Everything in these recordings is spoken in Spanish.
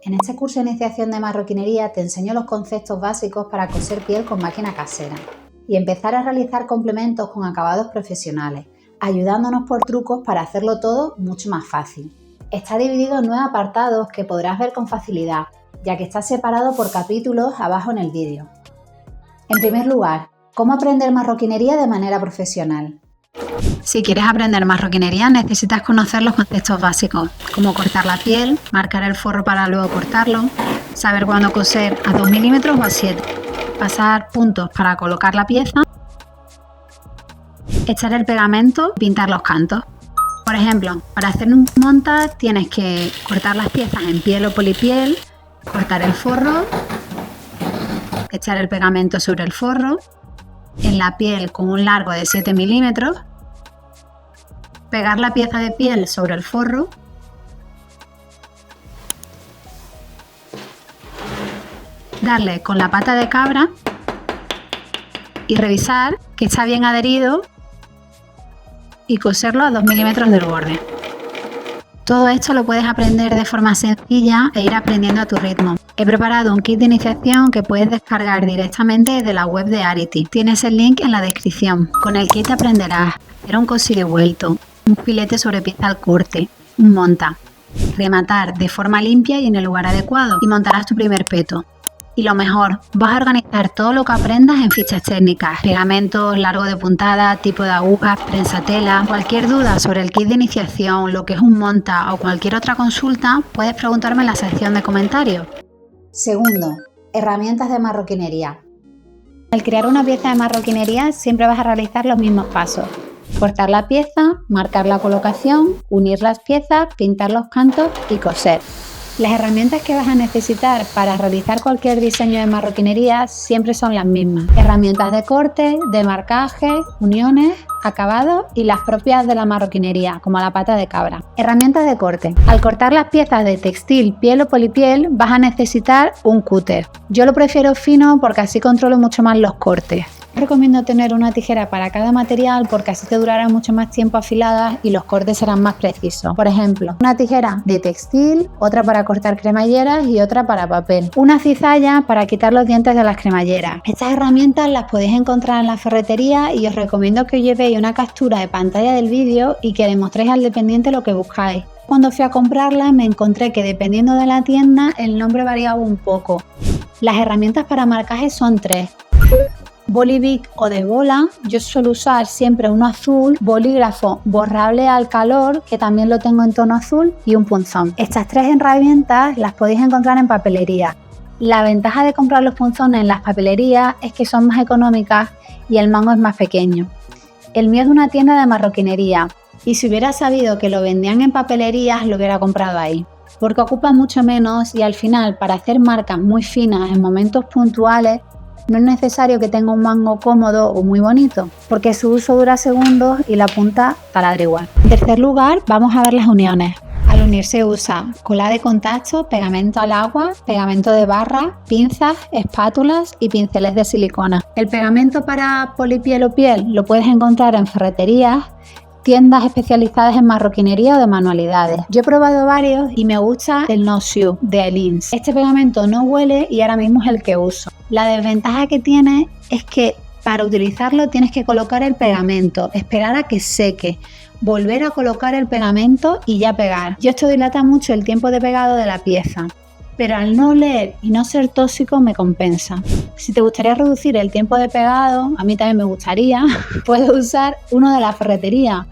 En este curso de iniciación de marroquinería te enseño los conceptos básicos para coser piel con máquina casera y empezar a realizar complementos con acabados profesionales, ayudándonos por trucos para hacerlo todo mucho más fácil. Está dividido en 9 apartados que podrás ver con facilidad, ya que está separado por capítulos abajo en el vídeo. En primer lugar, ¿cómo aprender marroquinería de manera profesional? Si quieres aprender marroquinería necesitas conocer los conceptos básicos, como cortar la piel, marcar el forro para luego cortarlo, saber cuándo coser a 2 milímetros o a 7, pasar puntos para colocar la pieza, echar el pegamento y pintar los cantos. Por ejemplo, para hacer un monta tienes que cortar las piezas en piel o polipiel, cortar el forro, echar el pegamento sobre el forro, en la piel con un largo de 7 milímetros, pegar la pieza de piel sobre el forro, darle con la pata de cabra y revisar que está bien adherido y coserlo a 2 milímetros del borde. Todo esto lo puedes aprender de forma sencilla e ir aprendiendo a tu ritmo. He preparado un kit de iniciación que puedes descargar directamente desde la web de Arity. Tienes el link en la descripción. Con el kit aprenderás a hacer un cosido vuelto, un filete sobre pieza al corte, un monta, rematar de forma limpia y en el lugar adecuado y montarás tu primer peto. Y lo mejor, vas a organizar todo lo que aprendas en fichas técnicas, pegamentos, largo de puntada, tipo de agujas, prensatela. Cualquier duda sobre el kit de iniciación, lo que es un monta o cualquier otra consulta, puedes preguntarme en la sección de comentarios. Segundo, herramientas de marroquinería. Al crear una pieza de marroquinería siempre vas a realizar los mismos pasos. Cortar la pieza, marcar la colocación, unir las piezas, pintar los cantos y coser. Las herramientas que vas a necesitar para realizar cualquier diseño de marroquinería siempre son las mismas. Herramientas de corte, de marcaje, uniones, acabados y las propias de la marroquinería, como la pata de cabra. Herramientas de corte. Al cortar las piezas de textil, piel o polipiel vas a necesitar un cúter. Yo lo prefiero fino porque así controlo mucho más los cortes. Recomiendo tener una tijera para cada material porque así te durarán mucho más tiempo afiladas y los cortes serán más precisos. Por ejemplo, una tijera de textil, otra para cortar cremalleras y otra para papel. Una cizalla para quitar los dientes de las cremalleras. Estas herramientas las podéis encontrar en la ferretería y os recomiendo que os llevéis una captura de pantalla del vídeo y que demostréis al dependiente lo que buscáis. Cuando fui a comprarlas me encontré que dependiendo de la tienda el nombre variaba un poco. Las herramientas para marcaje son 3. Bolivic o de bola, yo suelo usar siempre uno azul, bolígrafo borrable al calor, que también lo tengo en tono azul, y un punzón. Estas 3 herramientas las podéis encontrar en papelería. La ventaja de comprar los punzones en las papelerías es que son más económicas y el mango es más pequeño. El mío es de una tienda de marroquinería y si hubiera sabido que lo vendían en papelerías lo hubiera comprado ahí, porque ocupa mucho menos y al final para hacer marcas muy finas en momentos puntuales no es necesario que tenga un mango cómodo o muy bonito, porque su uso dura segundos y la punta taladra igual. En tercer lugar, vamos a ver las uniones. Al unir se usa cola de contacto, pegamento al agua, pegamento de barra, pinzas, espátulas y pinceles de silicona. El pegamento para polipiel o piel lo puedes encontrar en ferreterías, tiendas especializadas en marroquinería o de manualidades. Yo he probado varios y me gusta el No Shoe de Elins. Este pegamento no huele y ahora mismo es el que uso. La desventaja que tiene es que para utilizarlo tienes que colocar el pegamento, esperar a que seque, volver a colocar el pegamento y ya pegar. Esto dilata mucho el tiempo de pegado de la pieza, pero al no oler y no ser tóxico me compensa. Si te gustaría reducir el tiempo de pegado, a mí también me gustaría, puedes usar uno de la ferretería.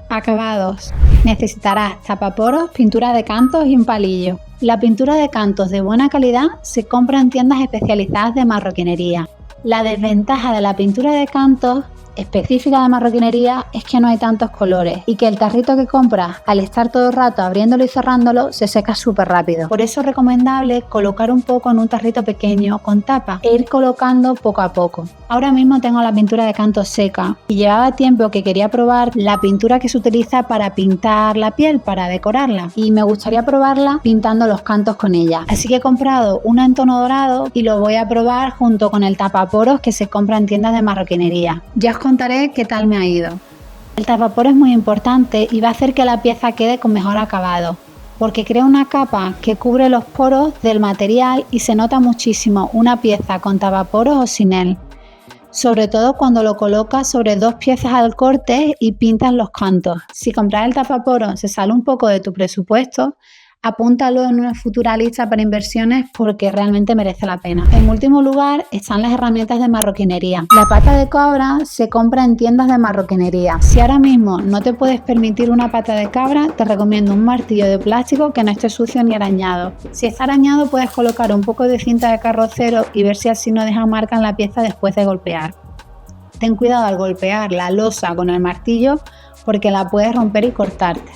Acabados. Necesitarás tapaporos, pintura de cantos y un palillo. La pintura de cantos de buena calidad se compra en tiendas especializadas de marroquinería. La desventaja de la pintura de cantos específica de marroquinería es que no hay tantos colores y que el tarrito que compras al estar todo el rato abriéndolo y cerrándolo se seca súper rápido. Por eso es recomendable colocar un poco en un tarrito pequeño con tapa e ir colocando poco a poco. Ahora mismo tengo la pintura de cantos seca y llevaba tiempo que quería probar la pintura que se utiliza para pintar la piel, para decorarla, y me gustaría probarla pintando los cantos con ella. Así que he comprado una en tono dorado y lo voy a probar junto con el tapaporos que se compra en tiendas de marroquinería. Ya os contaré qué tal me ha ido. El tapaporo es muy importante y va a hacer que la pieza quede con mejor acabado. porque crea una capa que cubre los poros del material y se nota muchísimo una pieza con tapaporos o sin él, sobre todo cuando lo colocas sobre 2 piezas al corte y pintas los cantos. Si comprar el tapaporos se sale un poco de tu presupuesto, apúntalo en una futura lista para inversiones porque realmente merece la pena. En último lugar están las herramientas de marroquinería. La pata de cabra se compra en tiendas de marroquinería. Si ahora mismo no te puedes permitir una pata de cabra, te recomiendo un martillo de plástico que no esté sucio ni arañado. Si está arañado, puedes colocar un poco de cinta de carrocero y ver si así no deja marca en la pieza después de golpear. Ten cuidado al golpear la losa con el martillo porque la puedes romper y cortarte.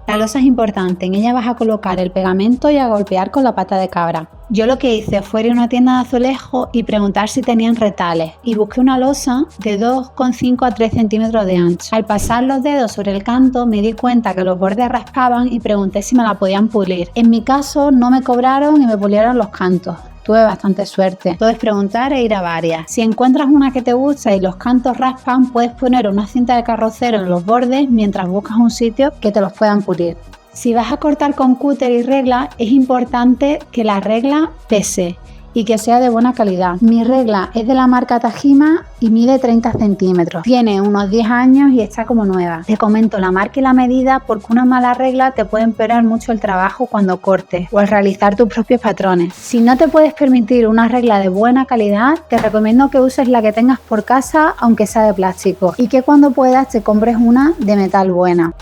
La losa es importante, en ella vas a colocar el pegamento y a golpear con la pata de cabra. Yo lo que hice fue ir a una tienda de azulejos y preguntar si tenían retales y busqué una losa de 2,5 a 3 centímetros de ancho. Al pasar los dedos sobre el canto me di cuenta que los bordes raspaban y pregunté si me la podían pulir. En mi caso no me cobraron y me pulieron los cantos. Tuve bastante suerte. Puedes preguntar e ir a varias. Si encuentras una que te gusta y los cantos raspan, puedes poner una cinta de carrocero en los bordes mientras buscas un sitio que te los puedan pulir. Si vas a cortar con cúter y regla, es importante que la regla pese y que sea de buena calidad. Mi regla es de la marca Tajima y mide 30 centímetros. Tiene unos 10 años y está como nueva. Te comento la marca y la medida porque una mala regla te puede empeorar mucho el trabajo cuando cortes o al realizar tus propios patrones. Si no te puedes permitir una regla de buena calidad, te recomiendo que uses la que tengas por casa, aunque sea de plástico, y que cuando puedas te compres una de metal buena.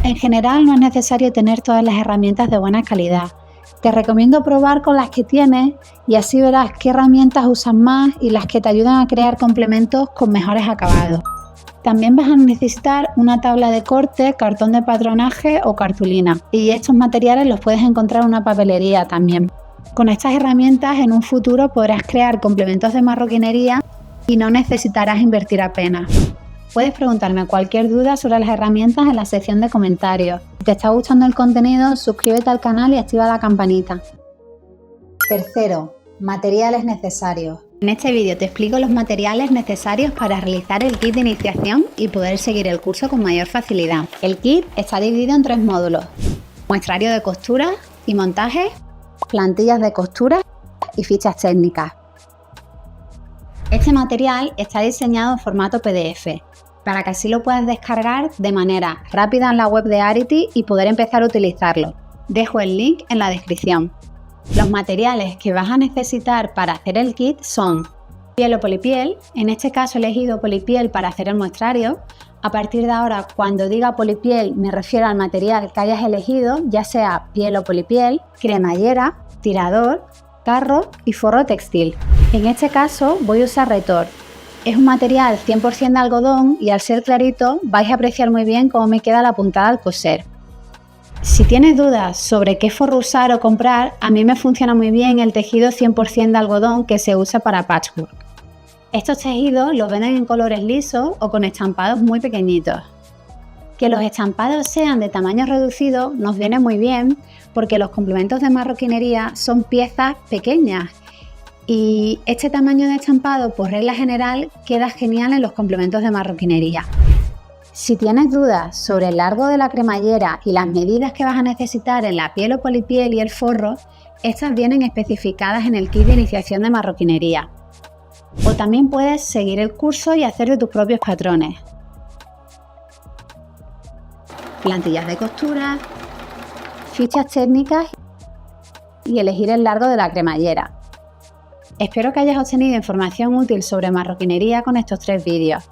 En general no es necesario tener todas las herramientas de buena calidad. Te recomiendo probar con las que tienes y así verás qué herramientas usas más y las que te ayudan a crear complementos con mejores acabados. También vas a necesitar una tabla de corte, cartón de patronaje o cartulina, y estos materiales los puedes encontrar en una papelería también. Con estas herramientas en un futuro podrás crear complementos de marroquinería y no necesitarás invertir apenas. Puedes preguntarme cualquier duda sobre las herramientas en la sección de comentarios. Si te está gustando el contenido, suscríbete al canal y activa la campanita. Tercero, materiales necesarios. En este vídeo te explico los materiales necesarios para realizar el kit de iniciación y poder seguir el curso con mayor facilidad. El kit está dividido en 3 módulos: muestrario de costura y montaje, plantillas de costura y fichas técnicas. Este material está diseñado en formato PDF, para que así lo puedas descargar de manera rápida en la web de Arity y poder empezar a utilizarlo. Dejo el link en la descripción. Los materiales que vas a necesitar para hacer el kit son piel o polipiel, en este caso he elegido polipiel para hacer el muestrario. A partir de ahora, cuando diga polipiel me refiero al material que hayas elegido, ya sea piel o polipiel, cremallera, tirador, carro y forro textil. En este caso voy a usar Retor. Es un material 100% de algodón y al ser clarito vais a apreciar muy bien cómo me queda la puntada al coser. Si tienes dudas sobre qué forro usar o comprar, a mí me funciona muy bien el tejido 100% de algodón que se usa para patchwork. Estos tejidos los venden en colores lisos o con estampados muy pequeñitos. Que los estampados sean de tamaño reducido nos viene muy bien porque los complementos de marroquinería son piezas pequeñas y este tamaño de estampado, por regla general, queda genial en los complementos de marroquinería. Si tienes dudas sobre el largo de la cremallera y las medidas que vas a necesitar en la piel o polipiel y el forro, estas vienen especificadas en el kit de iniciación de marroquinería. O también puedes seguir el curso y hacer de tus propios patrones. Plantillas de costura, fichas técnicas y elegir el largo de la cremallera. Espero que hayas obtenido información útil sobre marroquinería con estos 3 vídeos.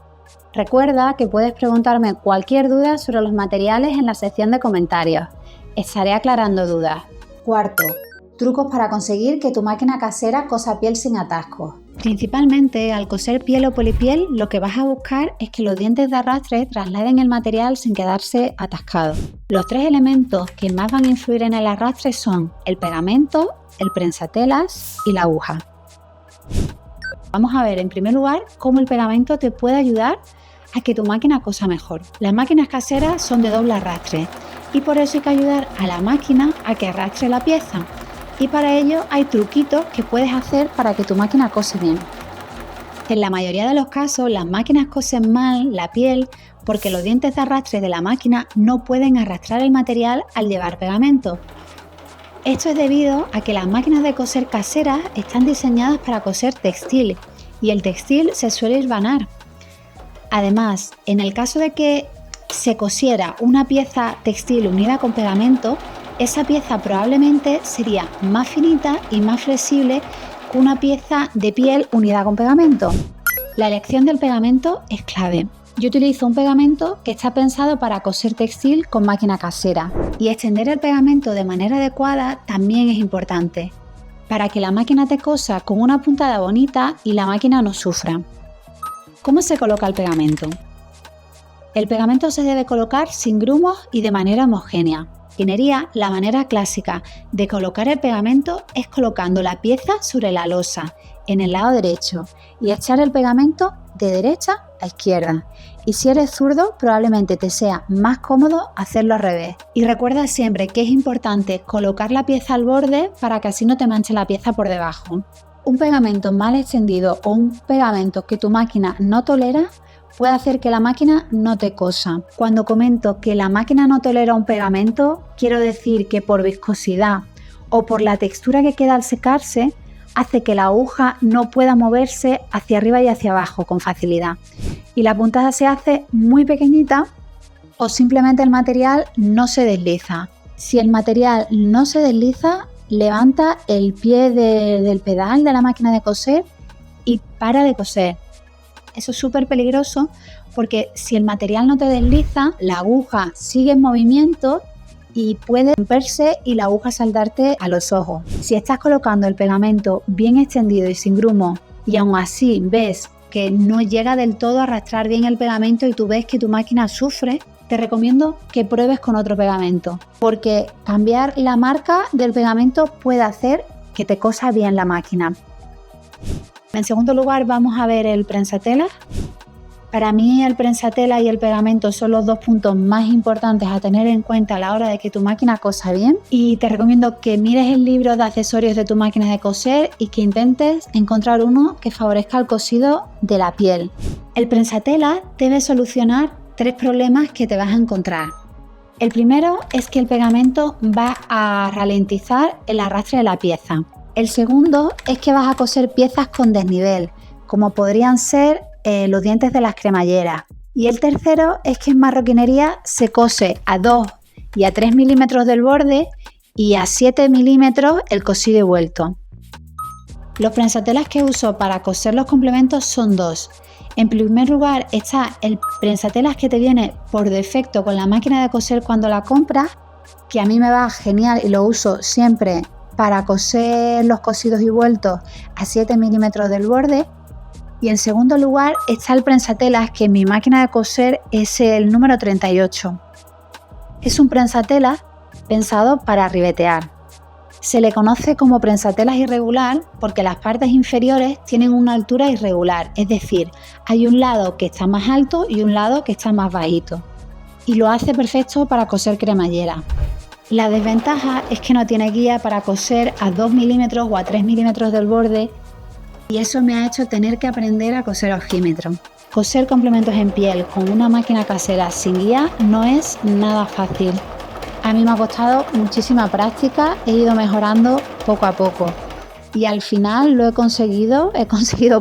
Recuerda que puedes preguntarme cualquier duda sobre los materiales en la sección de comentarios. Estaré aclarando dudas. Cuarto, trucos para conseguir que tu máquina casera cosa piel sin atascos. Principalmente al coser piel o polipiel, lo que vas a buscar es que los dientes de arrastre trasladen el material sin quedarse atascado. Los 3 elementos que más van a influir en el arrastre son el pegamento, el prensatelas y la aguja. Vamos a ver en primer lugar cómo el pegamento te puede ayudar a que tu máquina cosa mejor. Las máquinas caseras son de doble arrastre y por eso hay que ayudar a la máquina a que arrastre la pieza. Y para ello hay truquitos que puedes hacer para que tu máquina cose bien. En la mayoría de los casos, las máquinas cosen mal la piel porque los dientes de arrastre de la máquina no pueden arrastrar el material al llevar pegamento. Esto es debido a que las máquinas de coser caseras están diseñadas para coser textil y el textil se suele hilvanar. Además, en el caso de que se cosiera una pieza textil unida con pegamento, esa pieza probablemente sería más finita y más flexible que una pieza de piel unida con pegamento. La elección del pegamento es clave. Yo utilizo un pegamento que está pensado para coser textil con máquina casera y extender el pegamento de manera adecuada también es importante, para que la máquina te cosa con una puntada bonita y la máquina no sufra. ¿Cómo se coloca el pegamento? El pegamento se debe colocar sin grumos y de manera homogénea. Ingeniería, la manera clásica de colocar el pegamento es colocando la pieza sobre la losa en el lado derecho y echar el pegamento de derecha a izquierda. Y si eres zurdo, probablemente te sea más cómodo hacerlo al revés. Y recuerda siempre que es importante colocar la pieza al borde para que así no te manche la pieza por debajo. Un pegamento mal extendido o un pegamento que tu máquina no tolera puede hacer que la máquina no te cosa. Cuando comento que la máquina no tolera un pegamento, quiero decir que por viscosidad o por la textura que queda al secarse, hace que la aguja no pueda moverse hacia arriba y hacia abajo con facilidad. Y la puntada se hace muy pequeñita o simplemente el material no se desliza. Si el material no se desliza, levanta el pie del pedal de la máquina de coser y para de coser. Eso es súper peligroso porque si el material no te desliza, la aguja sigue en movimiento y puede romperse y la aguja saltarte a los ojos. Si estás colocando el pegamento bien extendido y sin grumo y aún así ves que no llega del todo a arrastrar bien el pegamento y tú ves que tu máquina sufre, te recomiendo que pruebes con otro pegamento, porque cambiar la marca del pegamento puede hacer que te cosa bien la máquina. En segundo lugar, vamos a ver el prensatelas. Para mí el prensatelas y el pegamento son los dos puntos más importantes a tener en cuenta a la hora de que tu máquina cosa bien, y te recomiendo que mires el libro de accesorios de tu máquina de coser y que intentes encontrar uno que favorezca el cosido de la piel. El prensatelas debe solucionar 3 problemas que te vas a encontrar. El primero es que el pegamento va a ralentizar el arrastre de la pieza. El segundo es que vas a coser piezas con desnivel, como podrían ser los dientes de las cremalleras. Y el tercero es que en marroquinería se cose a 2 y a 3 milímetros del borde y a 7 milímetros el cosido y vuelto. Los prensatelas que uso para coser los complementos son 2. En primer lugar está el prensatelas que te viene por defecto con la máquina de coser cuando la compras, que a mí me va genial y lo uso siempre para coser los cosidos y vueltos a 7 milímetros del borde. Y en segundo lugar está el prensatelas que en mi máquina de coser es el número 38. Es un prensatelas pensado para ribetear. Se le conoce como prensatelas irregular porque las partes inferiores tienen una altura irregular, es decir, hay un lado que está más alto y un lado que está más bajito. Y lo hace perfecto para coser cremallera. La desventaja es que no tiene guía para coser a 2 milímetros o a 3 milímetros del borde, y eso me ha hecho tener que aprender a coser a ojímetro. Coser complementos en piel con una máquina casera sin guía no es nada fácil. A mí me ha costado muchísima práctica, he ido mejorando poco a poco y al final lo he conseguido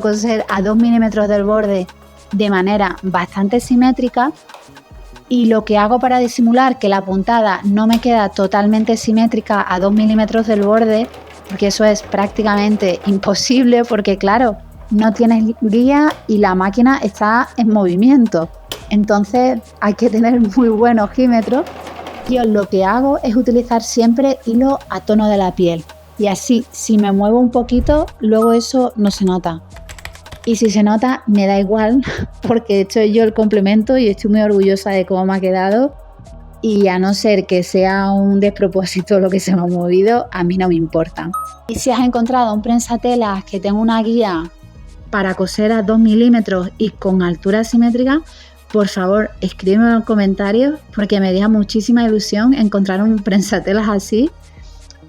coser a 2 milímetros del borde de manera bastante simétrica, y lo que hago para disimular que la puntada no me queda totalmente simétrica a 2 milímetros del borde, porque eso es prácticamente imposible porque claro, no tienes guía y la máquina está en movimiento, entonces hay que tener muy buen ojímetro. Yo lo que hago es utilizar siempre hilo a tono de la piel y así si me muevo un poquito luego eso no se nota, y si se nota me da igual porque he hecho yo el complemento y estoy muy orgullosa de cómo me ha quedado. Y a no ser que sea un despropósito lo que se me ha movido, a mí no me importa. Y si has encontrado un prensatelas que tenga una guía para coser a 2 milímetros y con altura simétrica, por favor escríbeme en los comentarios porque me deja muchísima ilusión encontrar un prensatelas así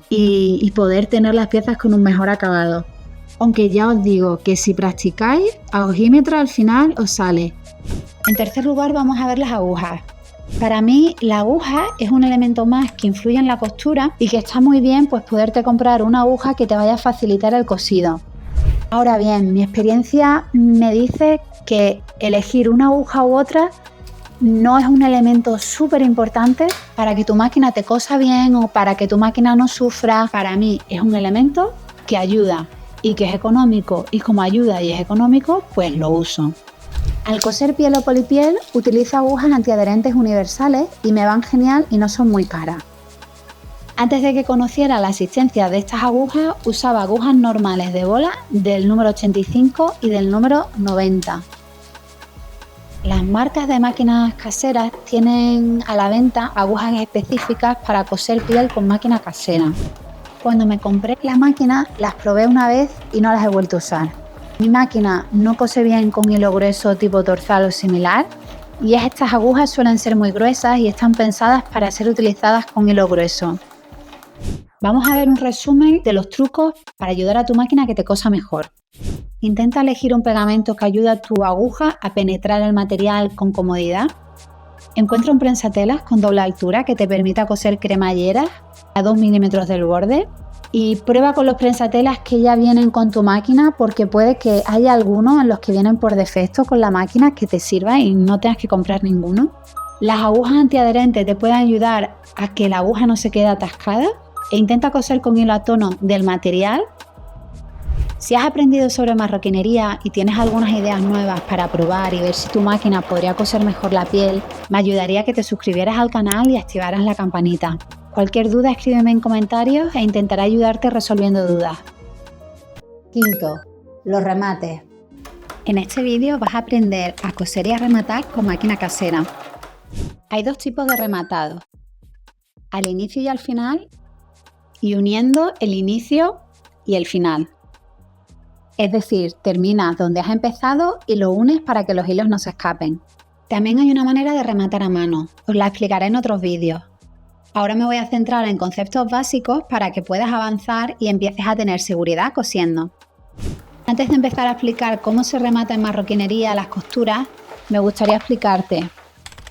y poder tener las piezas con un mejor acabado. Aunque ya os digo que si practicáis, a ojímetro al final os sale. En tercer lugar vamos a ver las agujas. Para mí la aguja es un elemento más que influye en la costura y que está muy bien pues poderte comprar una aguja que te vaya a facilitar el cosido. Ahora bien, mi experiencia me dice que elegir una aguja u otra no es un elemento súper importante para que tu máquina te cosa bien o para que tu máquina no sufra. Para mí es un elemento que ayuda y que es económico, y como ayuda y es económico, pues lo uso. Al coser piel o polipiel utilizo agujas antiadherentes universales y me van genial y no son muy caras. Antes de que conociera la existencia de estas agujas, usaba agujas normales de bola del número 85 y del número 90. Las marcas de máquinas caseras tienen a la venta agujas específicas para coser piel con máquina casera. Cuando me compré la máquina, las probé una vez y no las he vuelto a usar. Mi máquina no cose bien con hilo grueso tipo torzal o similar, y estas agujas suelen ser muy gruesas y están pensadas para ser utilizadas con hilo grueso. Vamos a ver un resumen de los trucos para ayudar a tu máquina a que te cosa mejor. Intenta elegir un pegamento que ayude a tu aguja a penetrar el material con comodidad. Encuentra un prensatelas con doble altura que te permita coser cremalleras a 2 milímetros del borde. Y prueba con los prensatelas que ya vienen con tu máquina, porque puede que haya algunos en los que vienen por defecto con la máquina que te sirva y no tengas que comprar ninguno. Las agujas antiadherentes te pueden ayudar a que la aguja no se quede atascada, e intenta coser con hilo a tono del material. Si has aprendido sobre marroquinería y tienes algunas ideas nuevas para probar y ver si tu máquina podría coser mejor la piel, me ayudaría que te suscribieras al canal y activaras la campanita. Cualquier duda escríbeme en comentarios e intentaré ayudarte resolviendo dudas. Quinto, los remates. En este vídeo vas a aprender a coser y a rematar con máquina casera. Hay dos tipos de rematados, al inicio y al final, y uniendo el inicio y el final. Es decir, terminas donde has empezado y lo unes para que los hilos no se escapen. También hay una manera de rematar a mano, os la explicaré en otros vídeos. Ahora me voy a centrar en conceptos básicos para que puedas avanzar y empieces a tener seguridad cosiendo. Antes de empezar a explicar cómo se remata en marroquinería las costuras, me gustaría explicarte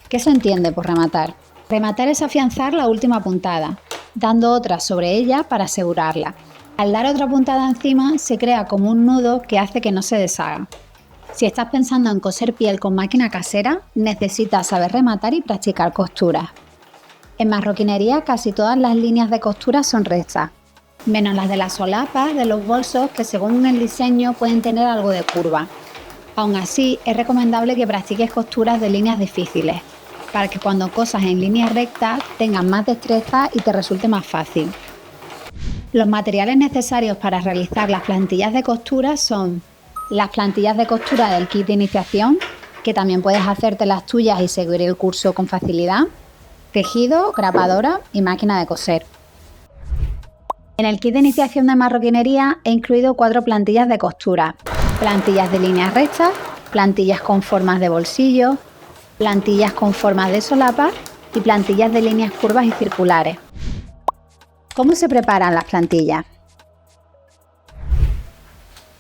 qué se entiende por rematar. Rematar es afianzar la última puntada, dando otra sobre ella para asegurarla. Al dar otra puntada encima, se crea como un nudo que hace que no se deshaga. Si estás pensando en coser piel con máquina casera, necesitas saber rematar y practicar costuras. En marroquinería casi todas las líneas de costura son rectas, menos las de las solapas de los bolsos, que según el diseño pueden tener algo de curva. Aún así, es recomendable que practiques costuras de líneas difíciles, para que cuando cosas en líneas rectas tengas más destreza y te resulte más fácil. Los materiales necesarios para realizar las plantillas de costura son las plantillas de costura del kit de iniciación, que también puedes hacerte las tuyas y seguir el curso con facilidad, tejido, grapadora y máquina de coser. En el kit de iniciación de marroquinería he incluido 4 plantillas de costura, plantillas de líneas rectas, plantillas con formas de bolsillo, plantillas con formas de solapa y plantillas de líneas curvas y circulares. ¿Cómo se preparan las plantillas?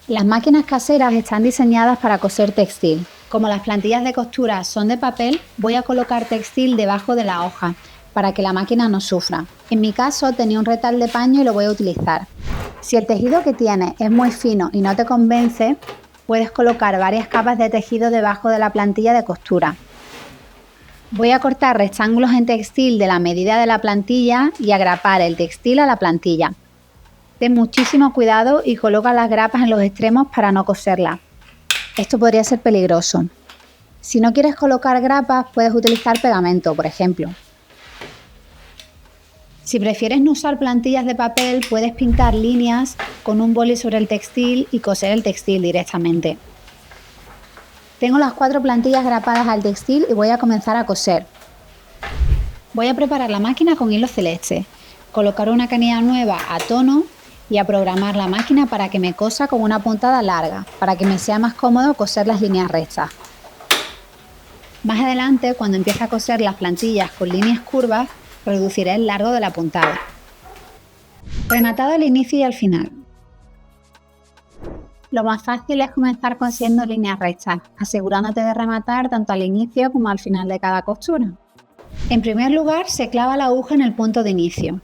Las máquinas caseras están diseñadas para coser textil. Como las plantillas de costura son de papel, voy a colocar textil debajo de la hoja para que la máquina no sufra. En mi caso tenía un retal de paño y lo voy a utilizar. Si el tejido que tienes es muy fino y no te convence, puedes colocar varias capas de tejido debajo de la plantilla de costura. Voy a cortar rectángulos en textil de la medida de la plantilla y agrapar el textil a la plantilla. Ten muchísimo cuidado y coloca las grapas en los extremos para no coserlas. Esto podría ser peligroso. Si no quieres colocar grapas, puedes utilizar pegamento, por ejemplo. Si prefieres no usar plantillas de papel, puedes pintar líneas con un boli sobre el textil y coser el textil directamente. Tengo las 4 plantillas grapadas al textil y voy a comenzar a coser. Voy a preparar la máquina con hilo celeste, colocar una canilla nueva a tono y a programar la máquina para que me cosa con una puntada larga, para que me sea más cómodo coser las líneas rectas. Más adelante, cuando empiece a coser las plantillas con líneas curvas, reduciré el largo de la puntada. Rematado al inicio y al final. Lo más fácil es comenzar cosiendo líneas rectas, asegurándote de rematar tanto al inicio como al final de cada costura. En primer lugar, se clava la aguja en el punto de inicio.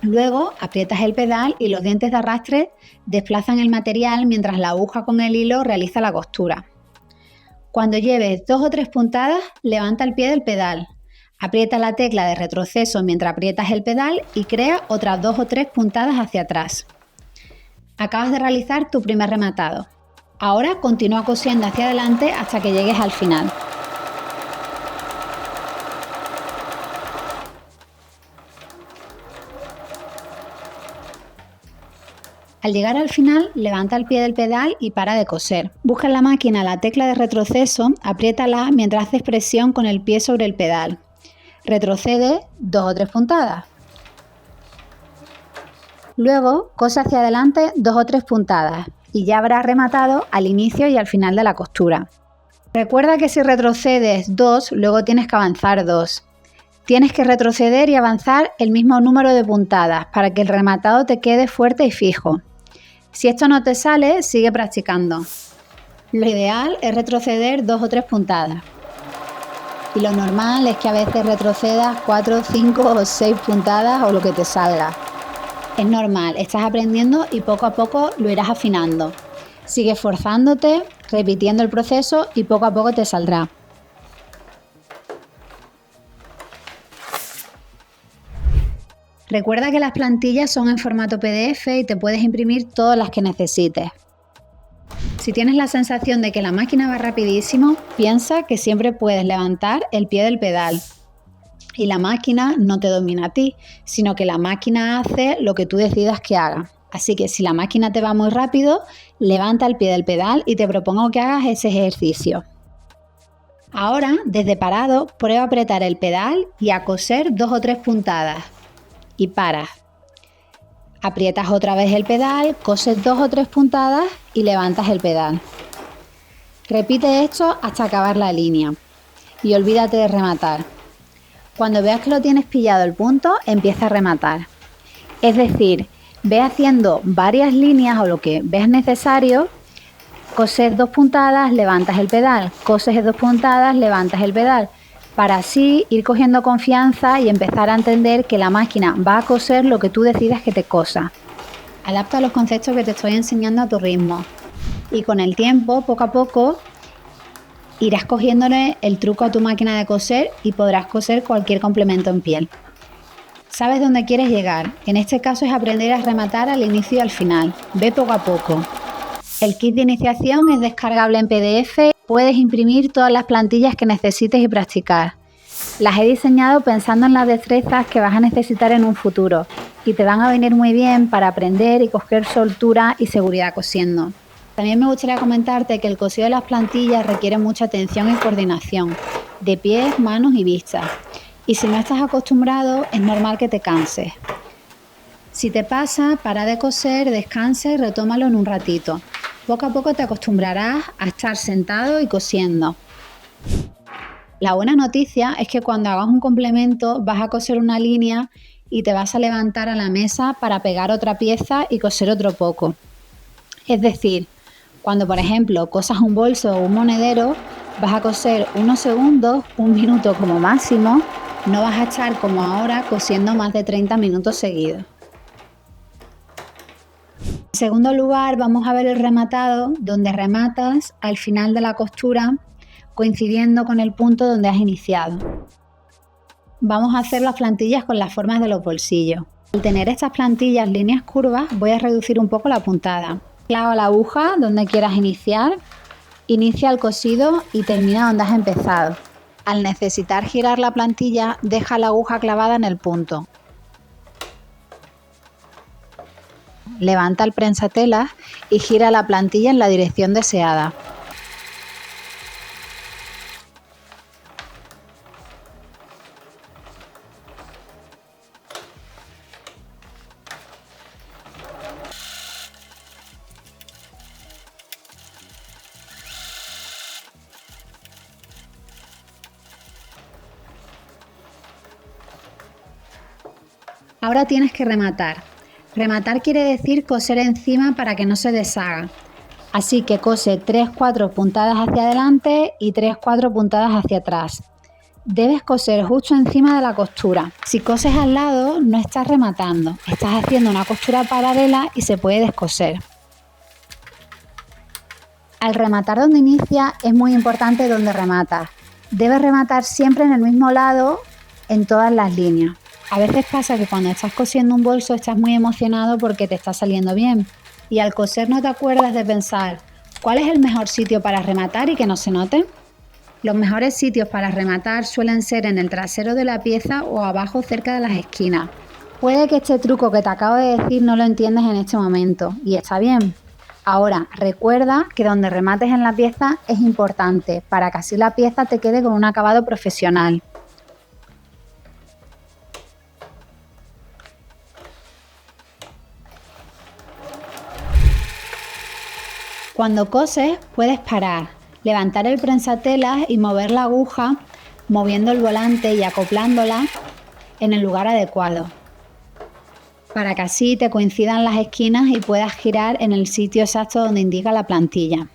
Luego, aprietas el pedal y los dientes de arrastre desplazan el material mientras la aguja con el hilo realiza la costura. Cuando lleves 2 o 3 puntadas, levanta el pie del pedal. Aprieta la tecla de retroceso mientras aprietas el pedal y crea otras 2 o 3 puntadas hacia atrás. Acabas de realizar tu primer rematado. Ahora continúa cosiendo hacia adelante hasta que llegues al final. Al llegar al final, levanta el pie del pedal y para de coser. Busca en la máquina la tecla de retroceso, apriétala mientras haces presión con el pie sobre el pedal. Retrocede 2 o 3 puntadas. Luego, cose hacia adelante 2 o 3 puntadas y ya habrás rematado al inicio y al final de la costura. Recuerda que si retrocedes 2, luego tienes que avanzar 2. Tienes que retroceder y avanzar el mismo número de puntadas para que el rematado te quede fuerte y fijo. Si esto no te sale, sigue practicando. Lo ideal es retroceder 2 o 3 puntadas. Y lo normal es que a veces retrocedas 4, 5 o 6 puntadas o lo que te salga. Es normal, estás aprendiendo y poco a poco lo irás afinando. Sigue esforzándote, repitiendo el proceso y poco a poco te saldrá. Recuerda que las plantillas son en formato PDF y te puedes imprimir todas las que necesites. Si tienes la sensación de que la máquina va rapidísimo, piensa que siempre puedes levantar el pie del pedal. Y la máquina no te domina a ti, sino que la máquina hace lo que tú decidas que haga. Así que si la máquina te va muy rápido, levanta el pie del pedal y te propongo que hagas ese ejercicio. Ahora, desde parado, prueba a apretar el pedal y a coser 2 o 3 puntadas. Y paras. Aprietas otra vez el pedal, coses 2 o 3 puntadas y levantas el pedal. Repite esto hasta acabar la línea y olvídate de rematar. Cuando veas que lo tienes pillado el punto, empieza a rematar. Es decir, ve haciendo varias líneas o lo que veas necesario, coses 2 puntadas, levantas el pedal, coses 2 puntadas, levantas el pedal, para así ir cogiendo confianza y empezar a entender que la máquina va a coser lo que tú decidas que te cosa. Adapta los conceptos que te estoy enseñando a tu ritmo y con el tiempo, poco a poco, irás cogiéndole el truco a tu máquina de coser y podrás coser cualquier complemento en piel. Sabes dónde quieres llegar, en este caso es aprender a rematar al inicio y al final. Ve poco a poco. El kit de iniciación es descargable en PDF, puedes imprimir todas las plantillas que necesites y practicar. Las he diseñado pensando en las destrezas que vas a necesitar en un futuro y te van a venir muy bien para aprender y coger soltura y seguridad cosiendo. También me gustaría comentarte que el cosido de las plantillas requiere mucha atención y coordinación, de pies, manos y vistas. Y si no estás acostumbrado, es normal que te canses. Si te pasa, para de coser, descansa y retómalo en un ratito. Poco a poco te acostumbrarás a estar sentado y cosiendo. La buena noticia es que cuando hagas un complemento vas a coser una línea y te vas a levantar a la mesa para pegar otra pieza y coser otro poco. Es decir, cuando por ejemplo cosas un bolso o un monedero, vas a coser unos segundos, 1 minuto como máximo, no vas a estar como ahora cosiendo más de 30 minutos seguidos. En segundo lugar, vamos a ver el rematado, donde rematas al final de la costura coincidiendo con el punto donde has iniciado. Vamos a hacer las plantillas con las formas de los bolsillos. Al tener estas plantillas líneas curvas, voy a reducir un poco la puntada. Clava la aguja donde quieras iniciar, inicia el cosido y termina donde has empezado. Al necesitar girar la plantilla, deja la aguja clavada en el punto. Levanta el prensatelas y gira la plantilla en la dirección deseada. Ahora tienes que rematar. Rematar quiere decir coser encima para que no se deshaga. Así que cose 3-4 puntadas hacia adelante y 3-4 puntadas hacia atrás. Debes coser justo encima de la costura. Si coses al lado, no estás rematando, estás haciendo una costura paralela y se puede descoser. Al rematar donde inicia es muy importante donde rematas. Debes rematar siempre en el mismo lado en todas las líneas. A veces pasa que cuando estás cosiendo un bolso estás muy emocionado porque te está saliendo bien y al coser no te acuerdas de pensar ¿cuál es el mejor sitio para rematar y que no se note? Los mejores sitios para rematar suelen ser en el trasero de la pieza o abajo cerca de las esquinas. Puede que este truco que te acabo de decir no lo entiendas en este momento y está bien. Ahora, recuerda que donde remates en la pieza es importante para que así la pieza te quede con un acabado profesional. Cuando coses puedes parar, levantar el prensatelas y mover la aguja moviendo el volante y acoplándola en el lugar adecuado, para que así te coincidan las esquinas y puedas girar en el sitio exacto donde indica la plantilla.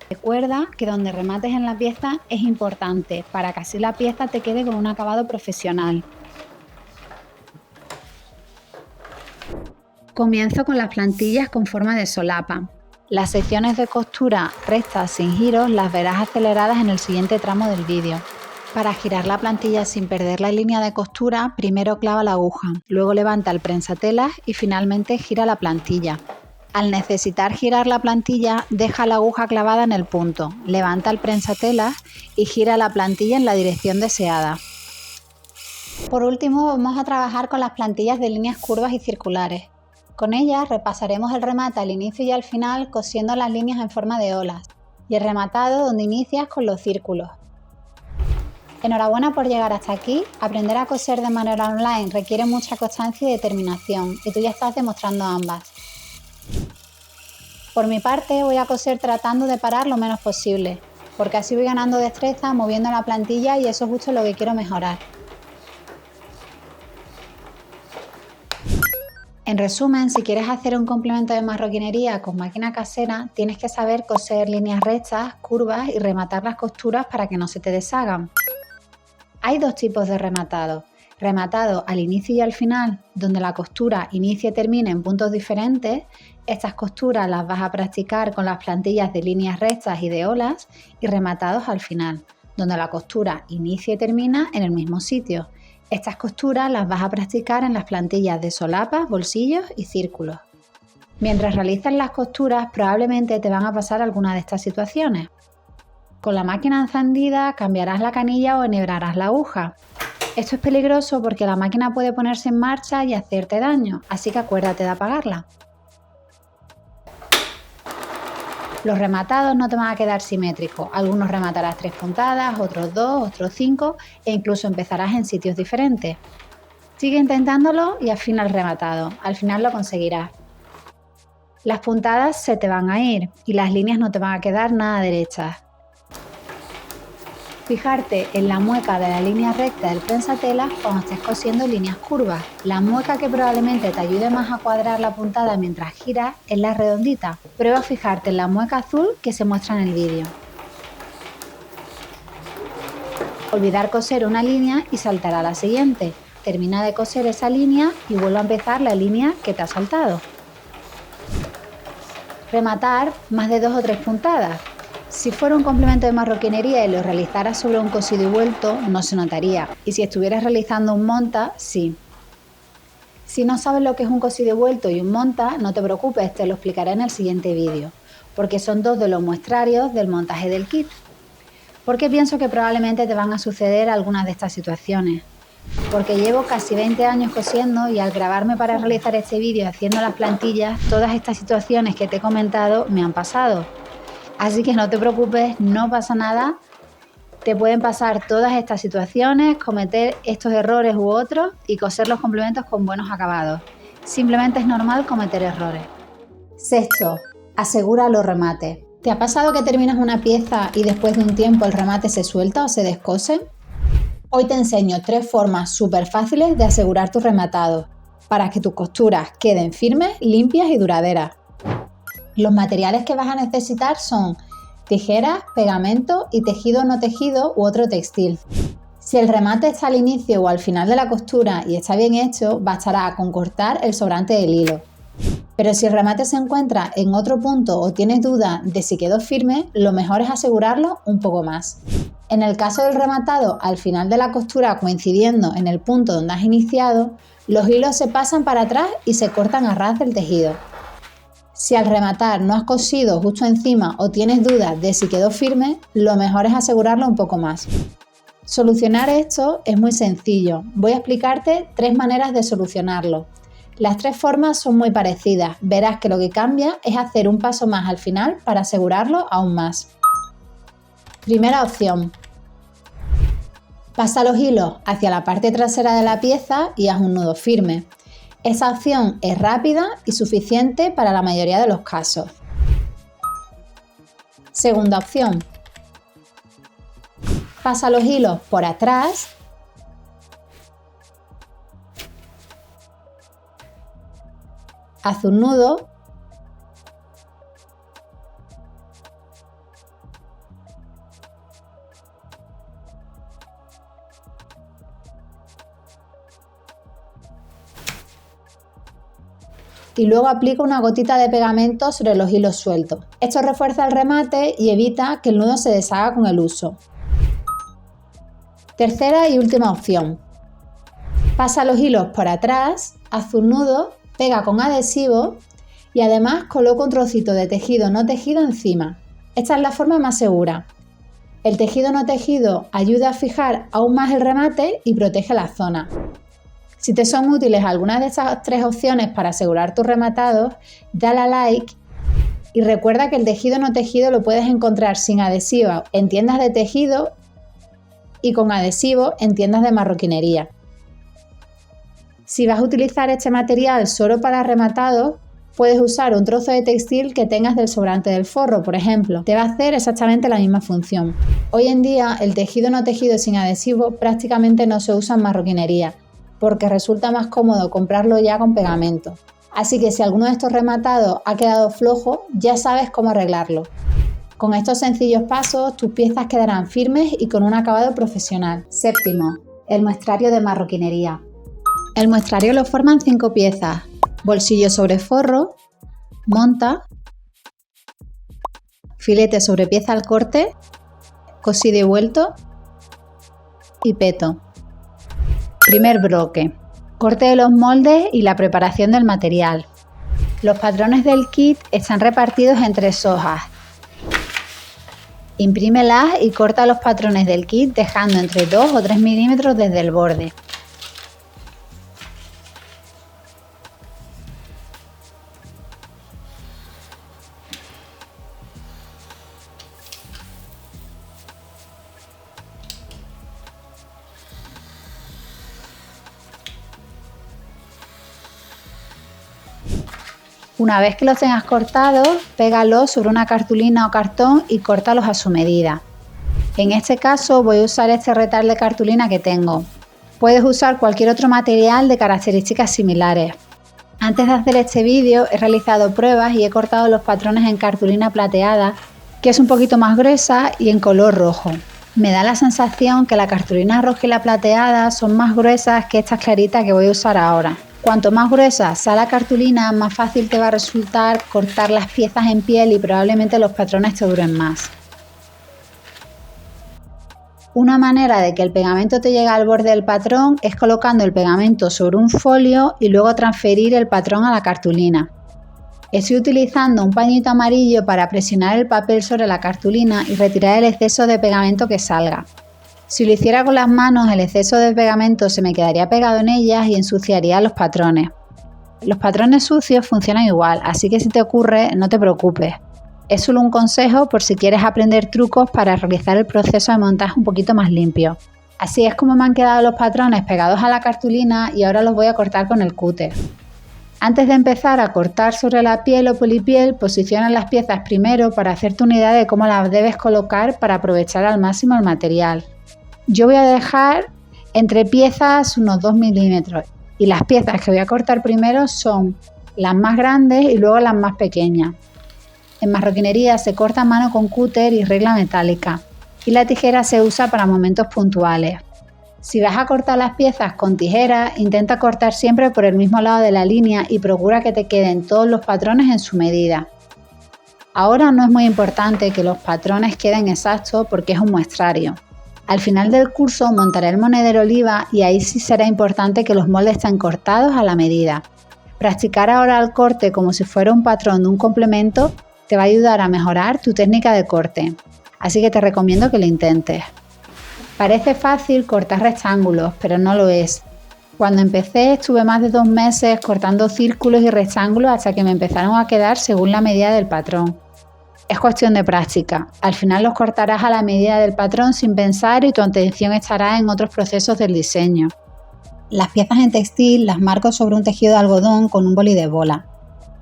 Recuerda que donde remates en la pieza es importante para que así la pieza te quede con un acabado profesional. Comienzo con las plantillas con forma de solapa. Las secciones de costura rectas sin giros las verás aceleradas en el siguiente tramo del vídeo. Para girar la plantilla sin perder la línea de costura, primero clava la aguja, luego levanta el prensatelas y finalmente gira la plantilla. Al necesitar girar la plantilla, deja la aguja clavada en el punto, levanta el prensatelas y gira la plantilla en la dirección deseada. Por último, vamos a trabajar con las plantillas de líneas curvas y circulares. Con ellas repasaremos el remate al inicio y al final cosiendo las líneas en forma de olas y el rematado donde inicias con los círculos. Enhorabuena por llegar hasta aquí. Aprender a coser de manera online requiere mucha constancia y determinación y tú ya estás demostrando ambas. Por mi parte voy a coser tratando de parar lo menos posible, porque así voy ganando destreza moviendo la plantilla y eso es justo lo que quiero mejorar. En resumen, si quieres hacer un complemento de marroquinería con máquina casera, tienes que saber coser líneas rectas, curvas y rematar las costuras para que no se te deshagan. Hay dos tipos de rematado. Rematado al inicio y al final, donde la costura inicia y termina en puntos diferentes. Estas costuras las vas a practicar con las plantillas de líneas rectas y de olas, y rematados al final, donde la costura inicia y termina en el mismo sitio. Estas costuras las vas a practicar en las plantillas de solapas, bolsillos y círculos. Mientras realizas las costuras, probablemente te van a pasar alguna de estas situaciones. Con la máquina encendida cambiarás la canilla o enhebrarás la aguja. Esto es peligroso porque la máquina puede ponerse en marcha y hacerte daño, así que acuérdate de apagarla. Los rematados no te van a quedar simétricos, algunos rematarás 3 puntadas, otros 2, otros 5 e incluso empezarás en sitios diferentes. Sigue intentándolo y afina el rematado, al final lo conseguirás. Las puntadas se te van a ir y las líneas no te van a quedar nada derechas. Fijarte en la mueca de la línea recta del prensatelas cuando estés cosiendo líneas curvas. La mueca que probablemente te ayude más a cuadrar la puntada mientras giras es la redondita. Prueba a fijarte en la mueca azul que se muestra en el vídeo. Olvidar coser una línea y saltar a la siguiente. Termina de coser esa línea y vuelve a empezar la línea que te ha saltado. Rematar más de 2 o 3 puntadas. Si fuera un complemento de marroquinería y lo realizaras sobre un cosido y vuelto, no se notaría. Y si estuvieras realizando un monta, sí. Si no sabes lo que es un cosido y vuelto y un monta, no te preocupes, te lo explicaré en el siguiente vídeo, porque son dos de los muestrarios del montaje del kit. Porque pienso que probablemente te van a suceder algunas de estas situaciones. Porque llevo casi 20 años cosiendo y al grabarme para realizar este vídeo haciendo las plantillas, todas estas situaciones que te he comentado me han pasado. Así que no te preocupes, no pasa nada, te pueden pasar todas estas situaciones, cometer estos errores u otros y coser los complementos con buenos acabados. simplemente es normal cometer errores. Sexto, asegura los remates. ¿Te ha pasado que terminas una pieza y después de un tiempo el remate se suelta o se descose? Hoy te enseño 3 formas súper fáciles de asegurar tus rematados para que tus costuras queden firmes, limpias y duraderas. Los materiales que vas a necesitar son tijeras, pegamento y tejido no tejido u otro textil. Si el remate está al inicio o al final de la costura y está bien hecho, bastará con cortar el sobrante del hilo. Pero si el remate se encuentra en otro punto o tienes duda de si quedó firme, lo mejor es asegurarlo un poco más. En el caso del rematado al final de la costura coincidiendo en el punto donde has iniciado, los hilos se pasan para atrás y se cortan a ras del tejido. Si al rematar no has cosido justo encima o tienes dudas de si quedó firme, lo mejor es asegurarlo un poco más. Solucionar esto es muy sencillo. Voy a explicarte 3 maneras de solucionarlo. Las 3 formas son muy parecidas. Verás que lo que cambia es hacer un paso más al final para asegurarlo aún más. Primera opción. Pasa los hilos hacia la parte trasera de la pieza y haz un nudo firme. Esa opción es rápida y suficiente para la mayoría de los casos. Segunda opción. Pasa los hilos por atrás haz un nudo y luego aplica una gotita de pegamento sobre los hilos sueltos. Esto refuerza el remate y evita que el nudo se deshaga con el uso. Tercera y última opción. Pasa los hilos por atrás, haz un nudo, pega con adhesivo y además coloca un trocito de tejido no tejido encima. Esta es la forma más segura. El tejido no tejido ayuda a fijar aún más el remate y protege la zona. Si te son útiles algunas de estas 3 opciones para asegurar tus rematados, dale a like y recuerda que el tejido no tejido lo puedes encontrar sin adhesivo en tiendas de tejido y con adhesivo en tiendas de marroquinería. Si vas a utilizar este material solo para rematados, puedes usar un trozo de textil que tengas del sobrante del forro, por ejemplo. Te va a hacer exactamente la misma función. Hoy en día el tejido no tejido sin adhesivo prácticamente no se usa en marroquinería, porque resulta más cómodo comprarlo ya con pegamento. Así que si alguno de estos rematados ha quedado flojo, ya sabes cómo arreglarlo. Con estos sencillos pasos, tus piezas quedarán firmes y con un acabado profesional. Séptimo, el muestrario de marroquinería. El muestrario lo forman 5 piezas: bolsillo sobre forro, monta, filete sobre pieza al corte, cosido y vuelto y peto. Primer bloque. Corte de los moldes y la preparación del material. Los patrones del kit están repartidos en 3 hojas. Imprímelas y corta los patrones del kit dejando entre 2 o 3 milímetros desde el borde. Una vez que los tengas cortados, pégalos sobre una cartulina o cartón y córtalos a su medida. En este caso voy a usar este retal de cartulina que tengo. Puedes usar cualquier otro material de características similares. Antes de hacer este vídeo he realizado pruebas y he cortado los patrones en cartulina plateada, que es un poquito más gruesa y en color rojo. Me da la sensación que la cartulina roja y la plateada son más gruesas que estas claritas que voy a usar ahora. Cuanto más gruesa sea la cartulina, más fácil te va a resultar cortar las piezas en piel y probablemente los patrones te duren más. Una manera de que el pegamento te llegue al borde del patrón es colocando el pegamento sobre un folio y luego transferir el patrón a la cartulina. Estoy utilizando un pañito amarillo para presionar el papel sobre la cartulina y retirar el exceso de pegamento que salga. Si lo hiciera con las manos, el exceso de pegamento se me quedaría pegado en ellas y ensuciaría los patrones. Los patrones sucios funcionan igual, así que si te ocurre, no te preocupes. Es solo un consejo por si quieres aprender trucos para realizar el proceso de montaje un poquito más limpio. Así es como me han quedado los patrones pegados a la cartulina y ahora los voy a cortar con el cúter. Antes de empezar a cortar sobre la piel o polipiel, posiciona las piezas primero para hacerte una idea de cómo las debes colocar para aprovechar al máximo el material. Yo voy a dejar entre piezas unos 2 milímetros y las piezas que voy a cortar primero son las más grandes y luego las más pequeñas. En marroquinería se corta a mano con cúter y regla metálica y la tijera se usa para momentos puntuales. Si vas a cortar las piezas con tijeras, intenta cortar siempre por el mismo lado de la línea y procura que te queden todos los patrones en su medida. Ahora no es muy importante que los patrones queden exactos porque es un muestrario. Al final del curso montaré el monedero oliva y ahí sí será importante que los moldes estén cortados a la medida. Practicar ahora el corte como si fuera un patrón de un complemento te va a ayudar a mejorar tu técnica de corte, así que te recomiendo que lo intentes. Parece fácil cortar rectángulos, pero no lo es. Cuando empecé estuve más de 2 meses cortando círculos y rectángulos hasta que me empezaron a quedar según la medida del patrón. Es cuestión de práctica. Al final los cortarás a la medida del patrón sin pensar y tu atención estará en otros procesos del diseño. Las piezas en textil las marco sobre un tejido de algodón con un boli de bola.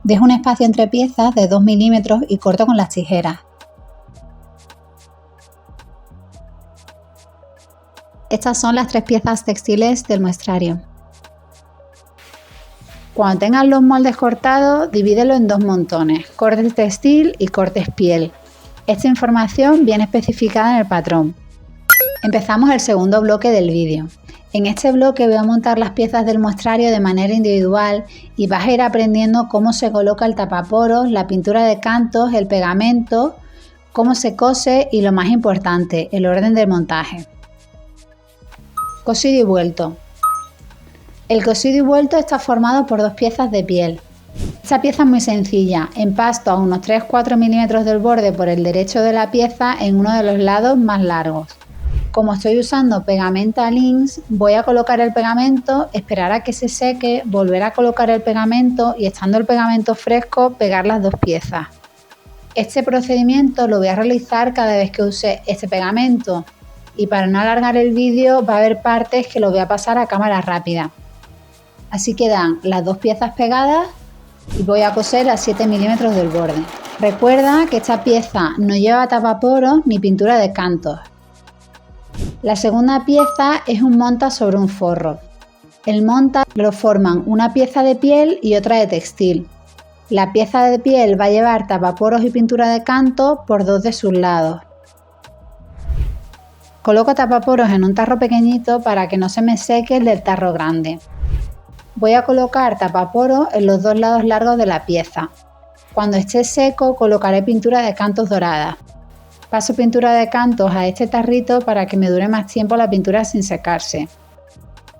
Dejo un espacio entre piezas de 2 milímetros y corto con las tijeras. Estas son las 3 piezas textiles del muestrario. Cuando tengas los moldes cortados, divídelo en 2 montones, cortes textil y cortes piel. Esta información viene especificada en el patrón. Empezamos el segundo bloque del vídeo. En este bloque voy a montar las piezas del muestrario de manera individual y vas a ir aprendiendo cómo se coloca el tapaporos, la pintura de cantos, el pegamento, cómo se cose y lo más importante, el orden del montaje. Cosido y vuelto. El cosido y vuelto está formado por 2 piezas de piel. Esta pieza es muy sencilla, empasto a unos 3-4 milímetros del borde por el derecho de la pieza en uno de los lados más largos. Como estoy usando pegamento Linx, voy a colocar el pegamento, esperar a que se seque, volver a colocar el pegamento y estando el pegamento fresco, pegar las 2 piezas. Este procedimiento lo voy a realizar cada vez que use este pegamento. Y para no alargar el vídeo va a haber partes que lo voy a pasar a cámara rápida. Así quedan las 2 piezas pegadas y voy a coser a 7 milímetros del borde. Recuerda que esta pieza no lleva tapaporos ni pintura de cantos. La segunda pieza es un monta sobre un forro. El monta lo forman una pieza de piel y otra de textil. La pieza de piel va a llevar tapaporos y pintura de canto por 2 de sus lados. Coloco tapaporos en un tarro pequeñito para que no se me seque el del tarro grande. Voy a colocar tapaporos en los 2 lados largos de la pieza. Cuando esté seco colocaré pintura de cantos dorada. Paso pintura de cantos a este tarrito para que me dure más tiempo la pintura sin secarse.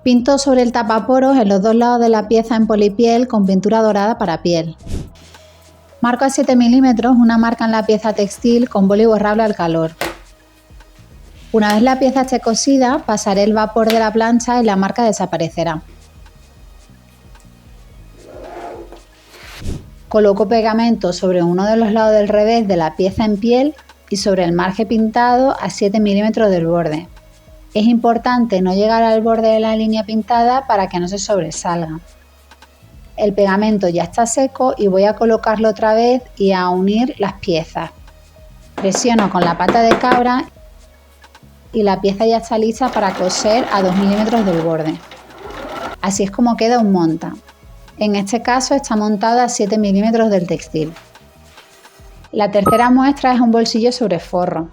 Pinto sobre el tapaporos en los 2 lados de la pieza en polipiel con pintura dorada para piel. Marco a 7 milímetros una marca en la pieza textil con boli borrable al calor. Una vez la pieza esté cosida, pasaré el vapor de la plancha y la marca desaparecerá. Coloco pegamento sobre uno de los lados del revés de la pieza en piel y sobre el margen pintado a 7 milímetros del borde. Es importante no llegar al borde de la línea pintada para que no se sobresalga. El pegamento ya está seco y voy a colocarlo otra vez y a unir las piezas. Presiono con la pata de cabra y la pieza ya está lista para coser a 2 milímetros del borde. Así es como queda un monta. En este caso está montado a 7 milímetros del textil. La tercera muestra es un bolsillo sobre forro.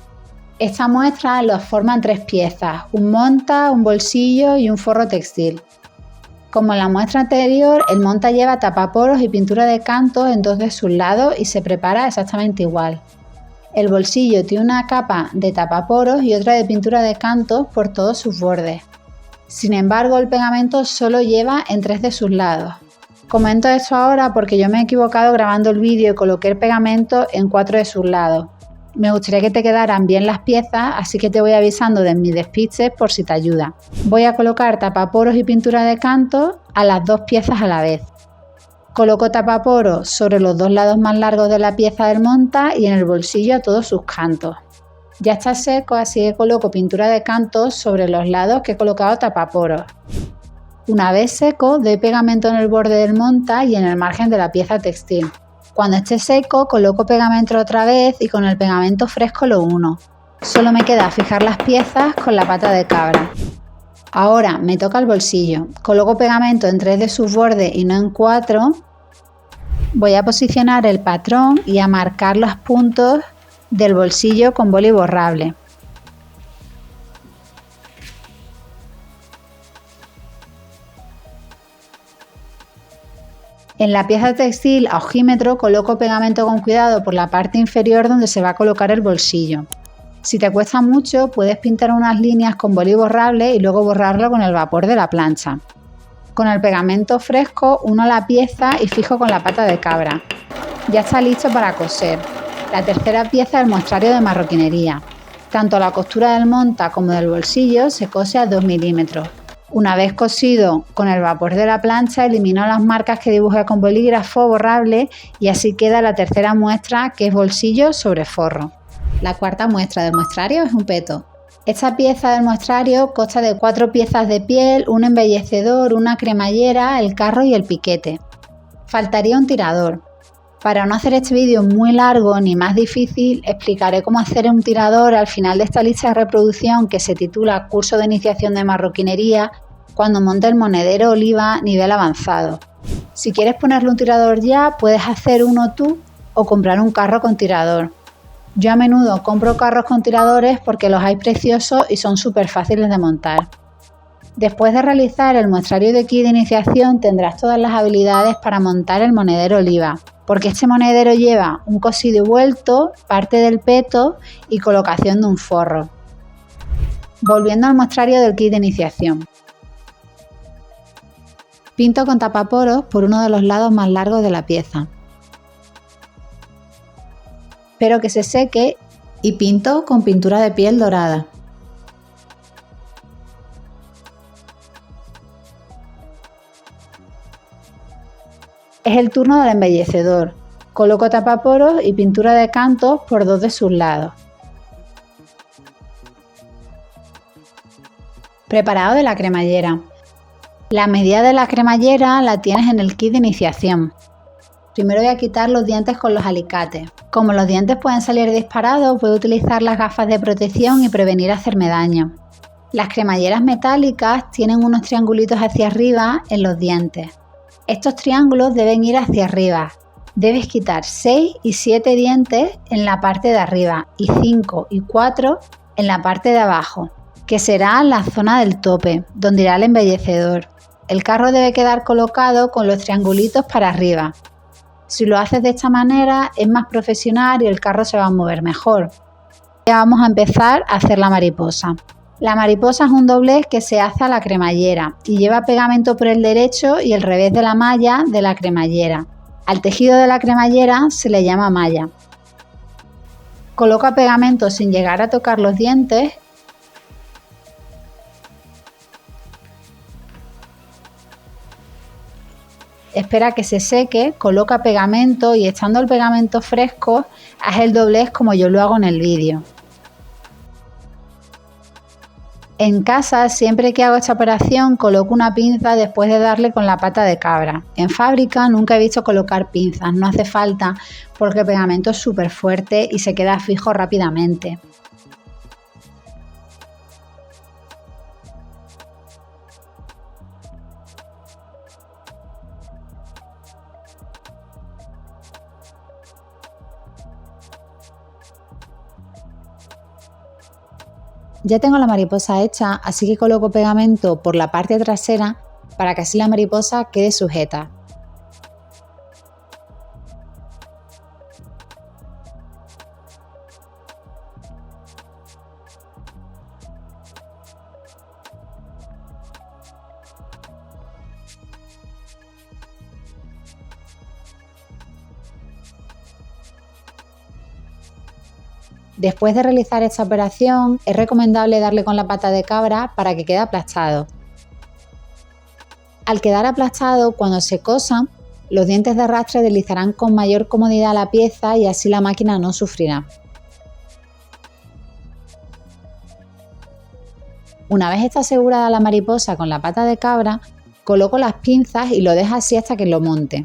Esta muestra lo forman 3 piezas, un monta, un bolsillo y un forro textil. Como en la muestra anterior, el monta lleva tapaporos y pintura de cantos en 2 de sus lados y se prepara exactamente igual. El bolsillo tiene una capa de tapaporos y otra de pintura de cantos por todos sus bordes. Sin embargo, el pegamento solo lleva en 3 de sus lados. Comento esto ahora porque yo me he equivocado grabando el vídeo y coloqué el pegamento en 4 de sus lados. Me gustaría que te quedaran bien las piezas, así que te voy avisando de mis despistes por si te ayuda. Voy a colocar tapaporos y pintura de cantos a las 2 piezas a la vez. Coloco tapaporos sobre los 2 lados más largos de la pieza del monta y en el bolsillo a todos sus cantos. Ya está seco, así que coloco pintura de cantos sobre los lados que he colocado tapaporos. Una vez seco, doy pegamento en el borde del monta y en el margen de la pieza textil. Cuando esté seco, coloco pegamento otra vez y con el pegamento fresco lo uno. Solo me queda fijar las piezas con la pata de cabra. Ahora me toca el bolsillo. Coloco pegamento en 3 de sus bordes y no en 4. Voy a posicionar el patrón y a marcar los puntos del bolsillo con boli borrable. En la pieza textil a ojímetro coloco pegamento con cuidado por la parte inferior donde se va a colocar el bolsillo. Si te cuesta mucho, puedes pintar unas líneas con boli borrable y luego borrarlo con el vapor de la plancha. Con el pegamento fresco uno la pieza y fijo con la pata de cabra. Ya está listo para coser. La tercera pieza es el muestrario de marroquinería. Tanto la costura del monta como del bolsillo se cose a 2 milímetros. Una vez cosido con el vapor de la plancha, elimino las marcas que dibujé con bolígrafo borrable y así queda la tercera muestra, que es bolsillo sobre forro. La cuarta muestra del muestrario es un peto. Esta pieza del muestrario consta de 4 piezas de piel, un embellecedor, una cremallera, el carro y el piquete. Faltaría un tirador. Para no hacer este vídeo muy largo ni más difícil, explicaré cómo hacer un tirador al final de esta lista de reproducción que se titula Curso de Iniciación de Marroquinería, cuando monte el monedero oliva nivel avanzado. Si quieres ponerle un tirador ya, puedes hacer uno tú o comprar un carro con tirador. Yo a menudo compro carros con tiradores porque los hay preciosos y son súper fáciles de montar. Después de realizar el muestrario de kit de iniciación tendrás todas las habilidades para montar el monedero oliva, porque este monedero lleva un cosido y vuelto, parte del peto y colocación de un forro. Volviendo al muestrario del kit de iniciación. Pinto con tapaporos por uno de los lados más largos de la pieza. Espero que se seque y pinto con pintura de piel dorada. Es el turno del embellecedor. Coloco tapaporos y pintura de cantos por 2 de sus lados. Preparado de la cremallera. La medida de la cremallera la tienes en el kit de iniciación. Primero voy a quitar los dientes con los alicates. Como los dientes pueden salir disparados, voy a utilizar las gafas de protección y prevenir hacerme daño. Las cremalleras metálicas tienen unos triangulitos hacia arriba en los dientes. Estos triángulos deben ir hacia arriba. Debes quitar 6 y 7 dientes en la parte de arriba y 5 y 4 en la parte de abajo, que será la zona del tope, donde irá el embellecedor. El carro debe quedar colocado con los triangulitos para arriba. Si lo haces de esta manera es más profesional y el carro se va a mover mejor. Ya vamos a empezar a hacer la mariposa. La mariposa es un doblez que se hace a la cremallera y lleva pegamento por el derecho y el revés de la malla de la cremallera. Al tejido de la cremallera se le llama malla. Coloca pegamento sin llegar a tocar los dientes. Espera que se seque, coloca pegamento y estando el pegamento fresco, haz el doblez como yo lo hago en el vídeo. En casa, siempre que hago esta operación, coloco una pinza después de darle con la pata de cabra. En fábrica nunca he visto colocar pinzas, no hace falta porque el pegamento es súper fuerte y se queda fijo rápidamente. Ya tengo la mariposa hecha, así que coloco pegamento por la parte trasera para que así la mariposa quede sujeta. Después de realizar esta operación, es recomendable darle con la pata de cabra para que quede aplastado. Al quedar aplastado, cuando se cosa, los dientes de arrastre deslizarán con mayor comodidad la pieza y así la máquina no sufrirá. Una vez está asegurada la mariposa con la pata de cabra, Coloco las pinzas y lo dejo así hasta que lo monte.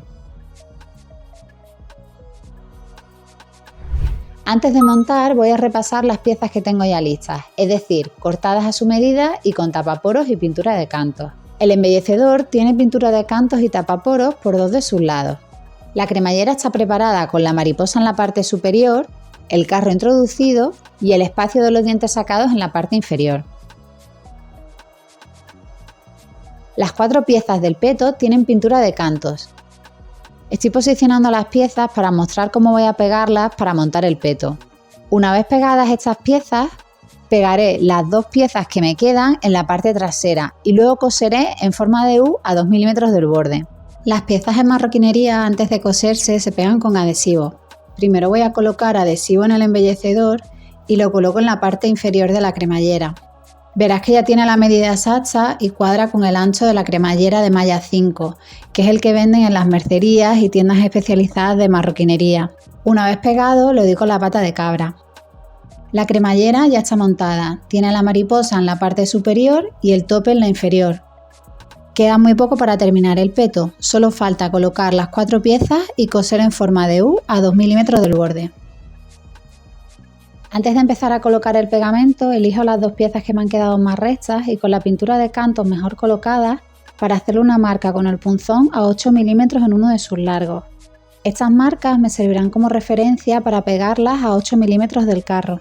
Antes de montar voy a repasar las piezas que tengo ya listas, es decir, cortadas a su medida y con tapaporos y pintura de cantos. El embellecedor tiene pintura de cantos y tapaporos por 2 de sus lados. La cremallera está preparada con la mariposa en la parte superior, el carro introducido y el espacio de los dientes sacados en la parte inferior. Las 4 piezas del peto tienen pintura de cantos. Estoy posicionando las piezas para mostrar cómo voy a pegarlas para montar el peto. Una vez pegadas estas piezas, pegaré las 2 piezas que me quedan en la parte trasera y luego coseré en forma de U a 2 milímetros del borde. Las piezas en marroquinería antes de coserse se pegan con adhesivo. Primero voy a colocar adhesivo en el embellecedor y lo coloco en la parte inferior de la cremallera. Verás que ya tiene la medida exacta y cuadra con el ancho de la cremallera de malla 5, que es el que venden en las mercerías y tiendas especializadas de marroquinería. Una vez pegado, lo doy con la pata de cabra. La cremallera ya está montada, tiene la mariposa en la parte superior y el tope en la inferior. Queda muy poco para terminar el peto, solo falta colocar las 4 piezas y coser en forma de U a 2 milímetros del borde. Antes de empezar a colocar el pegamento, elijo las 2 piezas que me han quedado más rectas y con la pintura de cantos mejor colocada para hacerle una marca con el punzón a 8 milímetros en uno de sus largos. Estas marcas me servirán como referencia para pegarlas a 8 milímetros del carro.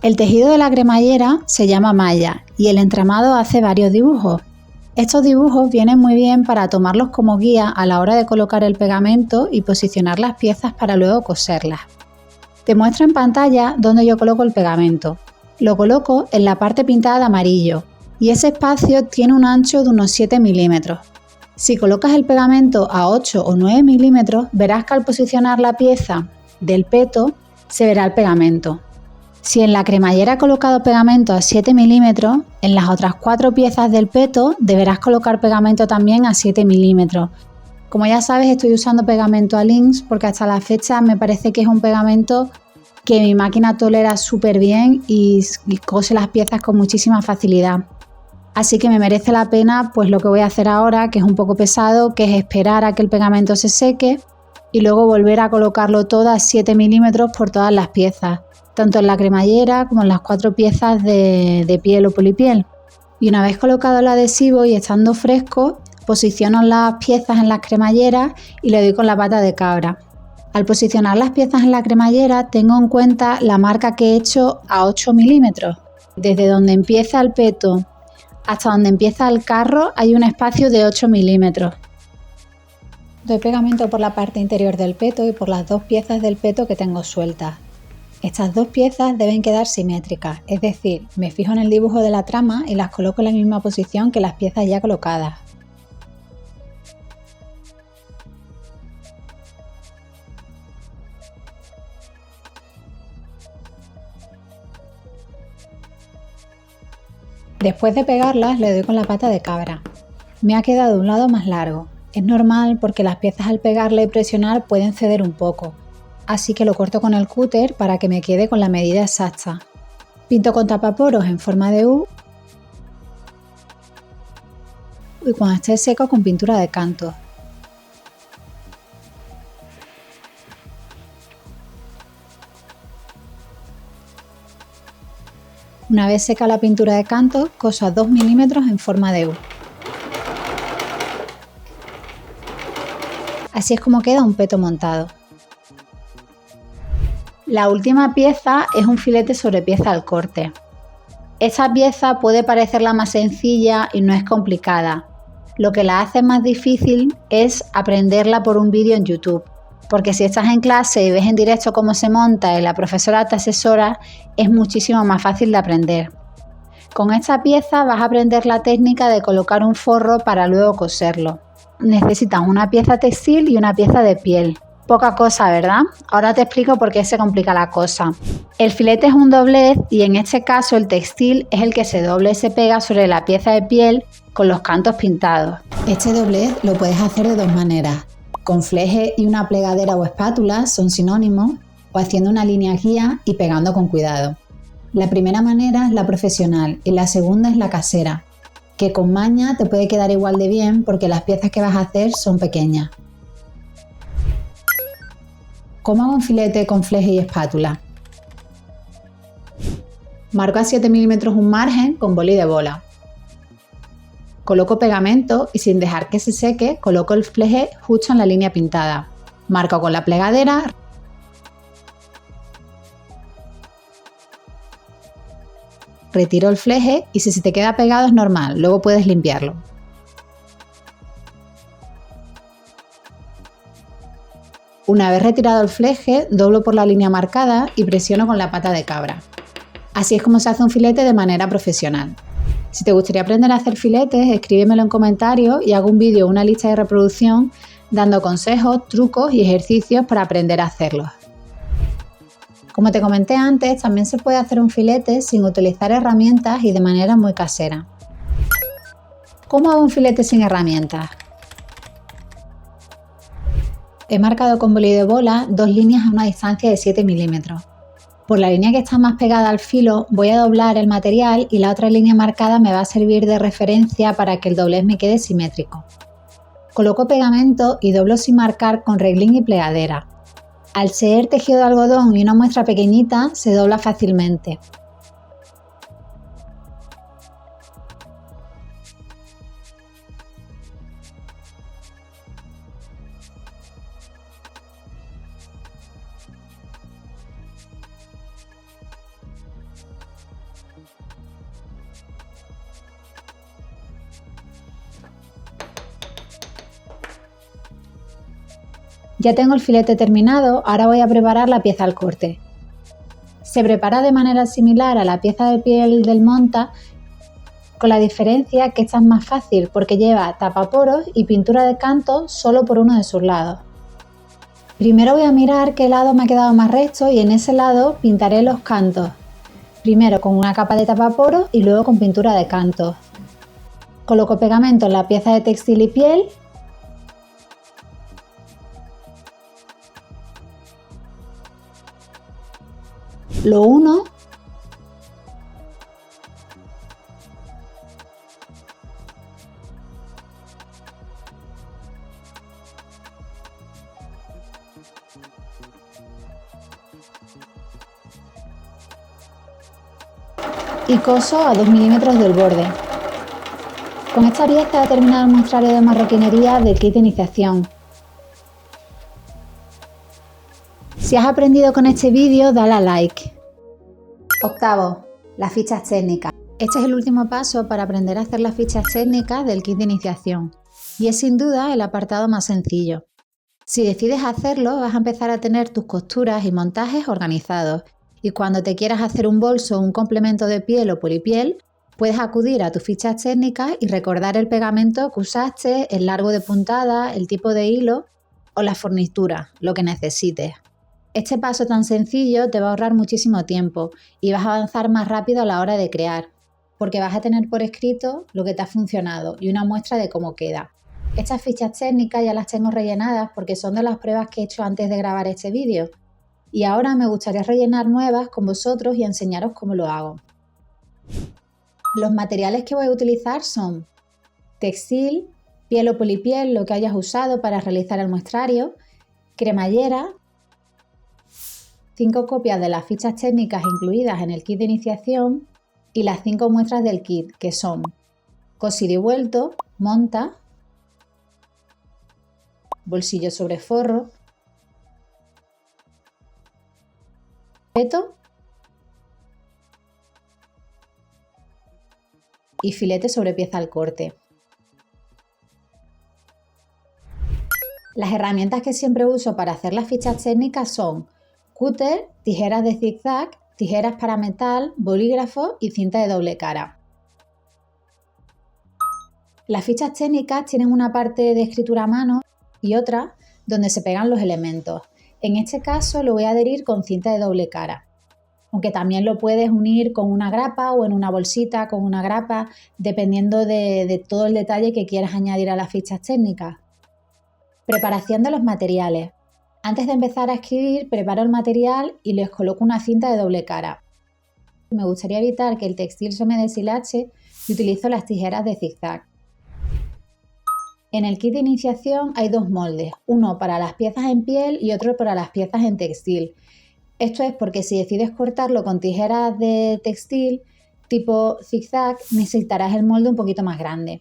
El tejido de la cremallera se llama malla y el entramado hace varios dibujos. Estos dibujos vienen muy bien para tomarlos como guía a la hora de colocar el pegamento y posicionar las piezas para luego coserlas. Te muestro en pantalla dónde yo coloco el pegamento. Lo coloco en la parte pintada de amarillo y ese espacio tiene un ancho de unos 7 milímetros. Si colocas el pegamento a 8 o 9 milímetros, verás que al posicionar la pieza del peto se verá el pegamento. Si en la cremallera he colocado pegamento a 7 milímetros, en las otras 4 piezas del peto deberás colocar pegamento también a 7 milímetros. Como ya sabes, estoy usando pegamento Alinx porque hasta la fecha me parece que es un pegamento que mi máquina tolera súper bien y cose las piezas con muchísima facilidad. Así que me merece la pena pues lo que voy a hacer ahora, que es un poco pesado, que es esperar a que el pegamento se seque y luego volver a colocarlo todo a 7 milímetros por todas las piezas, tanto en la cremallera como en las 4 piezas de piel o polipiel. Y una vez colocado el adhesivo y estando fresco, posiciono las piezas en las cremalleras y le doy con la pata de cabra. Al posicionar las piezas en la cremallera tengo en cuenta la marca que he hecho a 8 milímetros. Desde donde empieza el peto hasta donde empieza el carro hay un espacio de 8 milímetros. Doy pegamento por la parte interior del peto y por las 2 piezas del peto que tengo sueltas. Estas 2 piezas deben quedar simétricas, es decir, me fijo en el dibujo de la trama y las coloco en la misma posición que las piezas ya colocadas. Después de pegarlas le doy con la pata de cabra. Me ha quedado un lado más largo. Es normal porque las piezas al pegarle y presionar pueden ceder un poco. Así que lo corto con el cúter para que me quede con la medida exacta. Pinto con tapaporos en forma de U y cuando esté seco con pintura de canto. Una vez seca la pintura de canto, coso a 2 milímetros en forma de U. Así es como queda un peto montado. La última pieza es un filete sobre pieza al corte. Esta pieza puede parecer la más sencilla y no es complicada. Lo que la hace más difícil es aprenderla por un vídeo en YouTube. Porque si estás en clase y ves en directo cómo se monta y la profesora te asesora, es muchísimo más fácil de aprender. Con esta pieza vas a aprender la técnica de colocar un forro para luego coserlo. Necesitas una pieza textil y una pieza de piel. Poca cosa, ¿verdad? Ahora te explico por qué se complica la cosa. El filete es un doblez y en este caso el textil es el que se dobla y se pega sobre la pieza de piel con los cantos pintados. Este doblez lo puedes hacer de 2 maneras. Con fleje y una plegadera o espátula son sinónimos, o haciendo una línea guía y pegando con cuidado. La primera manera es la profesional y la segunda es la casera, que con maña te puede quedar igual de bien porque las piezas que vas a hacer son pequeñas. ¿Cómo hago un filete con fleje y espátula? Marco a 7 milímetros un margen con boli de bola. Coloco pegamento y sin dejar que se seque, coloco el fleje justo en la línea pintada. Marco con la plegadera. Retiro el fleje y si se te queda pegado es normal, luego puedes limpiarlo. Una vez retirado el fleje, doblo por la línea marcada y presiono con la pata de cabra. Así es como se hace un filete de manera profesional. Si te gustaría aprender a hacer filetes, escríbemelo en comentarios y hago un vídeo o una lista de reproducción dando consejos, trucos y ejercicios para aprender a hacerlos. Como te comenté antes, también se puede hacer un filete sin utilizar herramientas y de manera muy casera. ¿Cómo hago un filete sin herramientas? He marcado con boli de bola 2 líneas a una distancia de 7 milímetros. Por la línea que está más pegada al filo voy a doblar el material y la otra línea marcada me va a servir de referencia para que el doblez me quede simétrico. Coloco pegamento y doblo sin marcar con reglín y plegadera. Al ser tejido de algodón y una muestra pequeñita se dobla fácilmente. Ya tengo el filete terminado, ahora voy a preparar la pieza al corte. Se prepara de manera similar a la pieza de piel del monta, con la diferencia que esta es más fácil porque lleva tapaporos y pintura de canto solo por uno de sus lados. Primero voy a mirar qué lado me ha quedado más recto y en ese lado pintaré los cantos. Primero con una capa de tapaporos y luego con pintura de canto. Coloco pegamento en la pieza de textil y piel. Lo uno y coso a 2 milímetros del borde. Con esta pieza he terminado el muestrario de marroquinería del kit de iniciación. Si has aprendido con este vídeo, dale a like. Octavo, las fichas técnicas. Este es el último paso para aprender a hacer las fichas técnicas del kit de iniciación y es sin duda el apartado más sencillo. Si decides hacerlo, vas a empezar a tener tus costuras y montajes organizados y cuando te quieras hacer un bolso o un complemento de piel o polipiel, puedes acudir a tus fichas técnicas y recordar el pegamento que usaste, el largo de puntada, el tipo de hilo o la fornitura, lo que necesites. Este paso tan sencillo te va a ahorrar muchísimo tiempo y vas a avanzar más rápido a la hora de crear, porque vas a tener por escrito lo que te ha funcionado y una muestra de cómo queda. Estas fichas técnicas ya las tengo rellenadas porque son de las pruebas que he hecho antes de grabar este vídeo y ahora me gustaría rellenar nuevas con vosotros y enseñaros cómo lo hago. Los materiales que voy a utilizar son textil, piel o polipiel, lo que hayas usado para realizar el muestrario, cremallera, 5 copias de las fichas técnicas incluidas en el kit de iniciación y las 5 muestras del kit, que son coser y vuelto, monta, bolsillo sobre forro, peto y filete sobre pieza al corte. Las herramientas que siempre uso para hacer las fichas técnicas son cúter, tijeras de zigzag, tijeras para metal, bolígrafo y cinta de doble cara. Las fichas técnicas tienen una parte de escritura a mano y otra donde se pegan los elementos. En este caso lo voy a adherir con cinta de doble cara, aunque también lo puedes unir con una grapa o en una bolsita con una grapa, dependiendo de todo el detalle que quieras añadir a las fichas técnicas. Preparación de los materiales. Antes de empezar a escribir, preparo el material y les coloco una cinta de doble cara. Me gustaría evitar que el textil se me deshilache, y utilizo las tijeras de zigzag. En el kit de iniciación hay dos moldes, uno para las piezas en piel y otro para las piezas en textil. Esto es porque si decides cortarlo con tijeras de textil tipo zigzag, necesitarás el molde un poquito más grande.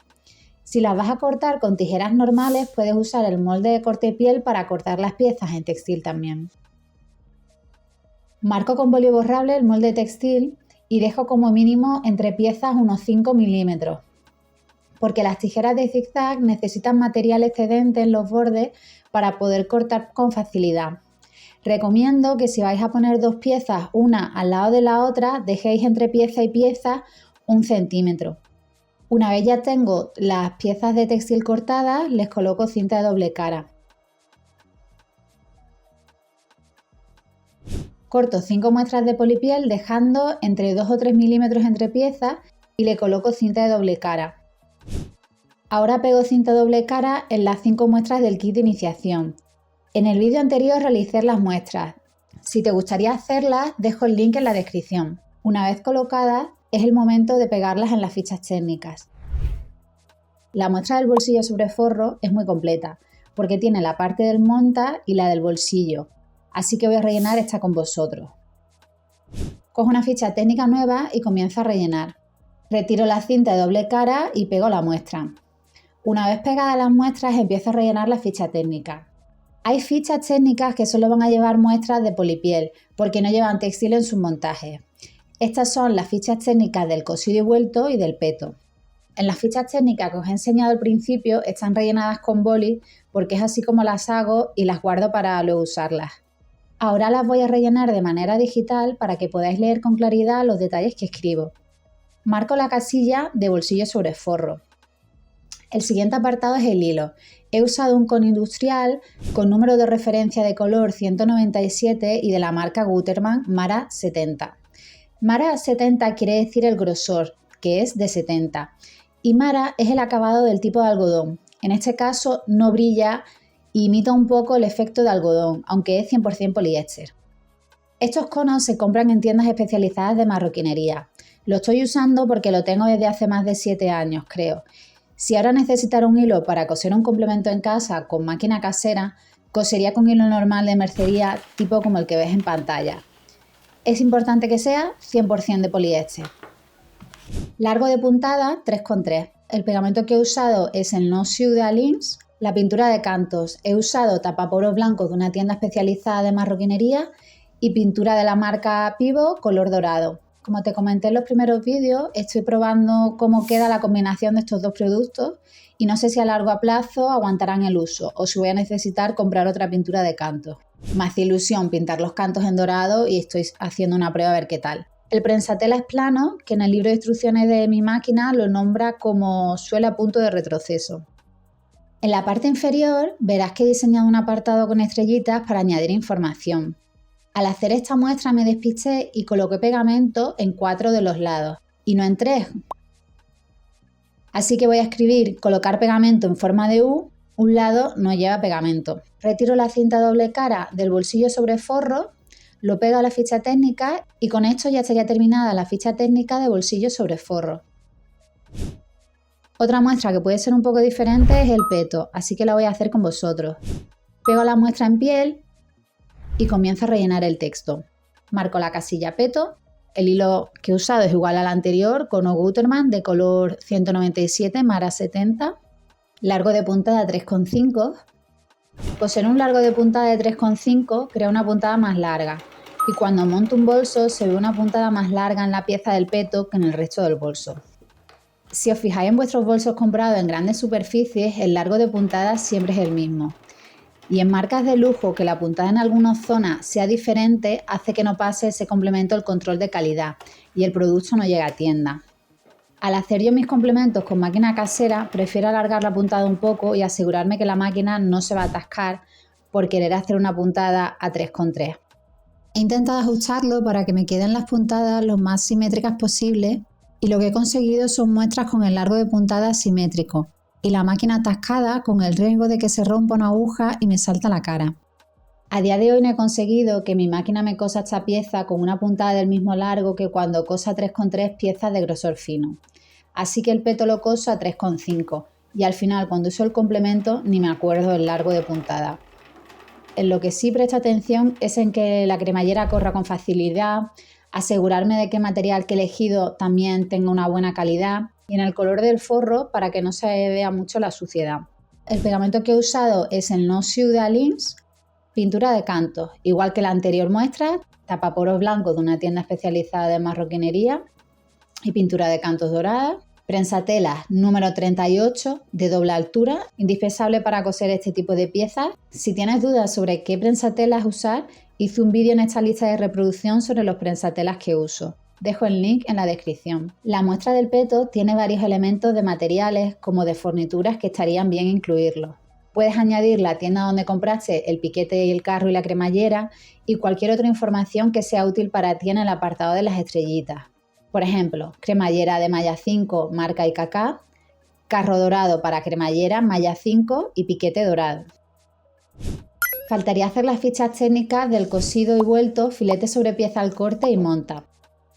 Si las vas a cortar con tijeras normales, puedes usar el molde de corte piel para cortar las piezas en textil también. Marco con boli borrable el molde textil y dejo como mínimo entre piezas unos 5 milímetros, porque las tijeras de zigzag necesitan material excedente en los bordes para poder cortar con facilidad. Recomiendo que si vais a poner dos piezas una al lado de la otra, dejéis entre pieza y pieza 1 centímetro. Una vez ya tengo las piezas de textil cortadas, les coloco cinta de doble cara. Corto 5 muestras de polipiel dejando entre 2 o 3 milímetros entre piezas y le coloco cinta de doble cara. Ahora pego cinta doble cara en las 5 muestras del kit de iniciación. En el vídeo anterior realicé las muestras. Si te gustaría hacerlas, dejo el link en la descripción. Una vez colocadas, es el momento de pegarlas en las fichas técnicas. La muestra del bolsillo sobre forro es muy completa, porque tiene la parte del monta y la del bolsillo, así que voy a rellenar esta con vosotros. Cojo una ficha técnica nueva y comienzo a rellenar. Retiro la cinta de doble cara y pego la muestra. Una vez pegadas las muestras, empiezo a rellenar la ficha técnica. Hay fichas técnicas que solo van a llevar muestras de polipiel, porque no llevan textil en sus montajes. Estas son las fichas técnicas del cosido y vuelto y del peto. En las fichas técnicas que os he enseñado al principio están rellenadas con boli, porque es así como las hago y las guardo para luego usarlas. Ahora las voy a rellenar de manera digital para que podáis leer con claridad los detalles que escribo. Marco la casilla de bolsillo sobre forro. El siguiente apartado es el hilo. He usado un cono industrial con número de referencia de color 197 y de la marca Gutermann Mara 70. Mara 70 quiere decir el grosor, que es de 70, y Mara es el acabado del tipo de algodón. En este caso no brilla e imita un poco el efecto de algodón, aunque es 100% poliéster. Estos conos se compran en tiendas especializadas de marroquinería. Lo estoy usando porque lo tengo desde hace más de 7 años, creo. Si ahora necesitara un hilo para coser un complemento en casa con máquina casera, cosería con hilo normal de mercería, tipo como el que ves en pantalla. Es importante que sea 100% de poliéster. Largo de puntada 3,3. El pegamento que he usado es el No Sew de Alins. La pintura de cantos. He usado tapaporos blancos de una tienda especializada de marroquinería y pintura de la marca Pivo color dorado. Como te comenté en los primeros vídeos, estoy probando cómo queda la combinación de estos dos productos y no sé si a largo plazo aguantarán el uso o si voy a necesitar comprar otra pintura de cantos. Me hace ilusión pintar los cantos en dorado y estoy haciendo una prueba a ver qué tal. El prensatela es plano, que en el libro de instrucciones de mi máquina lo nombra como suela a punto de retroceso. En la parte inferior verás que he diseñado un apartado con estrellitas para añadir información. Al hacer esta muestra me despisté y coloqué pegamento en 4 de los lados y no en 3. Así que voy a escribir colocar pegamento en forma de U, un lado no lleva pegamento. Retiro la cinta doble cara del bolsillo sobre forro, lo pego a la ficha técnica y con esto ya estaría terminada la ficha técnica de bolsillo sobre forro. Otra muestra que puede ser un poco diferente es el peto, así que la voy a hacer con vosotros. Pego la muestra en piel y comienzo a rellenar el texto. Marco la casilla peto, el hilo que he usado es igual al anterior, cono Gutermann de color 197 Mara 70, largo de puntada 3,5. Coser un largo de puntada de 3,5 crea una puntada más larga y cuando monto un bolso se ve una puntada más larga en la pieza del peto que en el resto del bolso. Si os fijáis en vuestros bolsos comprados en grandes superficies, el largo de puntada siempre es el mismo. Y en marcas de lujo que la puntada en algunas zonas sea diferente hace que no pase ese complemento el control de calidad y el producto no llega a tienda. Al hacer yo mis complementos con máquina casera, prefiero alargar la puntada un poco y asegurarme que la máquina no se va a atascar por querer hacer una puntada a 3,3. He intentado ajustarlo para que me queden las puntadas lo más simétricas posible y lo que he conseguido son muestras con el largo de puntada simétrico y la máquina atascada con el riesgo de que se rompa una aguja y me salta la cara. A día de hoy no he conseguido que mi máquina me cosa esta pieza con una puntada del mismo largo que cuando cosa 3,3 piezas de grosor fino. así que el peto lo coso a 3,5 y al final cuando uso el complemento ni me acuerdo del largo de puntada. En lo que sí presto atención es en que la cremallera corra con facilidad, asegurarme de que el material que he elegido también tenga una buena calidad y en el color del forro para que no se vea mucho la suciedad. El pegamento que he usado es el No Sew de Alins, pintura de cantos, igual que la anterior muestra, tapaporos blanco de una tienda especializada de marroquinería y pintura de cantos dorada. Prensatelas número 38 de doble altura, indispensable para coser este tipo de piezas. Si tienes dudas sobre qué prensatelas usar, hice un vídeo en esta lista de reproducción sobre los prensatelas que uso. Dejo el link en la descripción. La muestra del peto tiene varios elementos de materiales como de fornituras que estarían bien incluirlos. Puedes añadir la tienda donde compraste el piquete y el carro y la cremallera y cualquier otra información que sea útil para ti en el apartado de las estrellitas. Por ejemplo, cremallera de malla 5 marca IKK, carro dorado para cremallera, malla 5 y piquete dorado. Faltaría hacer las fichas técnicas del cosido y vuelto, filete sobre pieza al corte y monta.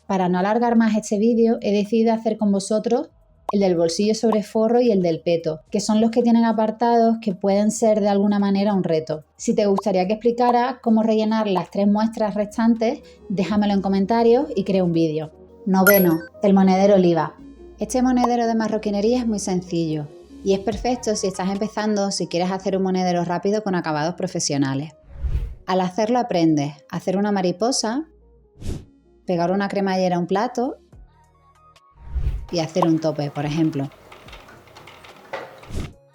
Para no alargar más este vídeo, he decidido hacer con vosotros el del bolsillo sobre forro y el del peto, que son los que tienen apartados que pueden ser de alguna manera un reto. Si te gustaría que explicara cómo rellenar las 3 muestras restantes, déjamelo en comentarios y creo un vídeo. Noveno, el monedero oliva. Este monedero de marroquinería es muy sencillo y es perfecto si estás empezando o si quieres hacer un monedero rápido con acabados profesionales. Al hacerlo aprendes a hacer una mariposa, pegar una cremallera a un plato y hacer un tope, por ejemplo.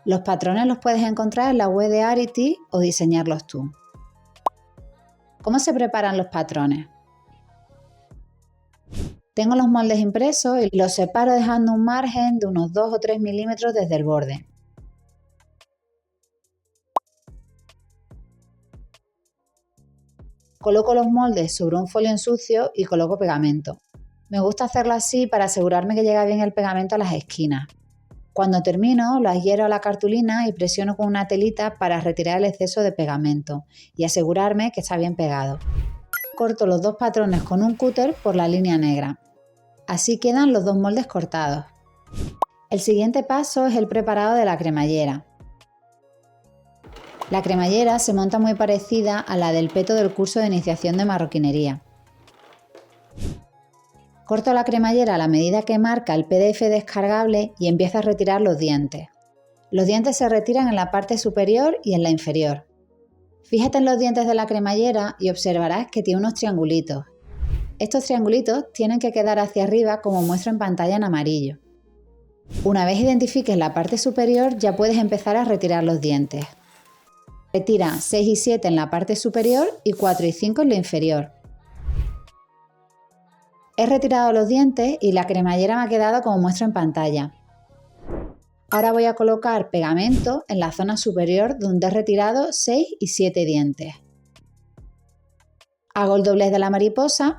Los patrones los puedes encontrar en la web de Arity o diseñarlos tú. ¿Cómo se preparan los patrones? Tengo los moldes impresos y los separo dejando un margen de unos 2 o 3 milímetros desde el borde. Coloco los moldes sobre un folio en sucio y coloco pegamento. Me gusta hacerlo así para asegurarme que llega bien el pegamento a las esquinas. Cuando termino, lo adhiero a la cartulina y presiono con una telita para retirar el exceso de pegamento y asegurarme que está bien pegado. Corto los 2 patrones con un cúter por la línea negra. Así quedan los 2 moldes cortados. El siguiente paso es el preparado de la cremallera. La cremallera se monta muy parecida a la del peto del curso de iniciación de marroquinería. Corto la cremallera a la medida que marca el PDF descargable y empiezo a retirar los dientes. Los dientes se retiran en la parte superior y en la inferior. Fíjate en los dientes de la cremallera y observarás que tiene unos triangulitos. Estos triangulitos tienen que quedar hacia arriba como muestro en pantalla en amarillo. Una vez identifiques la parte superior ya puedes empezar a retirar los dientes. Retira 6 y 7 en la parte superior y 4 y 5 en la inferior. He retirado los dientes y la cremallera me ha quedado como muestro en pantalla. Ahora voy a colocar pegamento en la zona superior donde he retirado 6 y 7 dientes. Hago el doblez de la mariposa.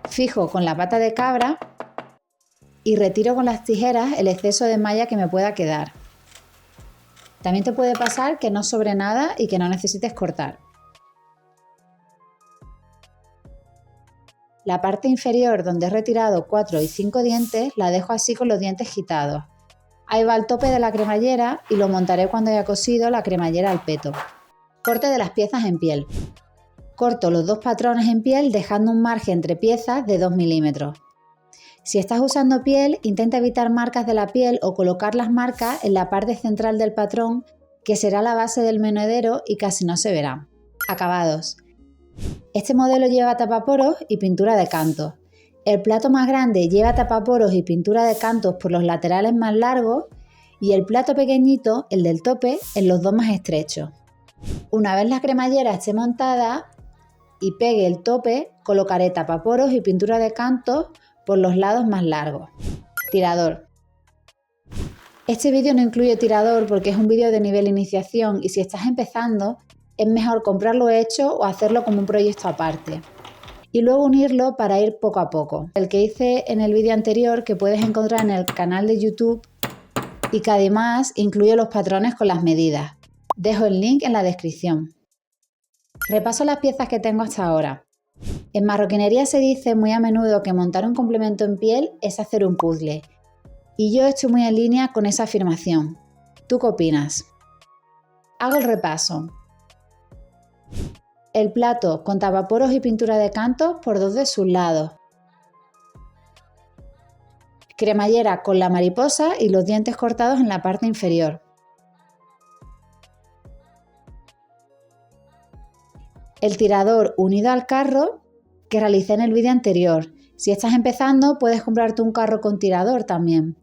Fijo con la pata de cabra y retiro con las tijeras el exceso de malla que me pueda quedar. También te puede pasar que no sobre nada y que no necesites cortar. La parte inferior donde he retirado 4 y 5 dientes la dejo así con los dientes quitados. Ahí va el tope de la cremallera y lo montaré cuando haya cosido la cremallera al peto. Corte de las piezas en piel. Corto los 2 patrones en piel dejando un margen entre piezas de 2 milímetros. Si estás usando piel, intenta evitar marcas de la piel o colocar las marcas en la parte central del patrón, que será la base del monedero y casi no se verá. Acabados. Este modelo lleva tapaporos y pintura de cantos. El plato más grande lleva tapaporos y pintura de cantos por los laterales más largos y el plato pequeñito, el del tope, en los 2 más estrechos. Una vez la cremallera esté montada y pegue el tope, colocaré tapaporos y pintura de cantos por los lados más largos. Tirador. Este vídeo no incluye tirador porque es un vídeo de nivel iniciación y si estás empezando es mejor comprarlo hecho o hacerlo como un proyecto aparte y luego unirlo para ir poco a poco. El que hice en el vídeo anterior que puedes encontrar en el canal de YouTube y que además incluye los patrones con las medidas. Dejo el link en la descripción. Repaso las piezas que tengo hasta ahora. En marroquinería se dice muy a menudo que montar un complemento en piel es hacer un puzzle. Y yo estoy muy en línea con esa afirmación. ¿Tú qué opinas? Hago el repaso. El plato con tapaporos y pintura de cantos por dos de sus lados. Cremallera con la mariposa y los dientes cortados en la parte inferior. El tirador unido al carro que realicé en el vídeo anterior. Si estás empezando, puedes comprarte un carro con tirador también.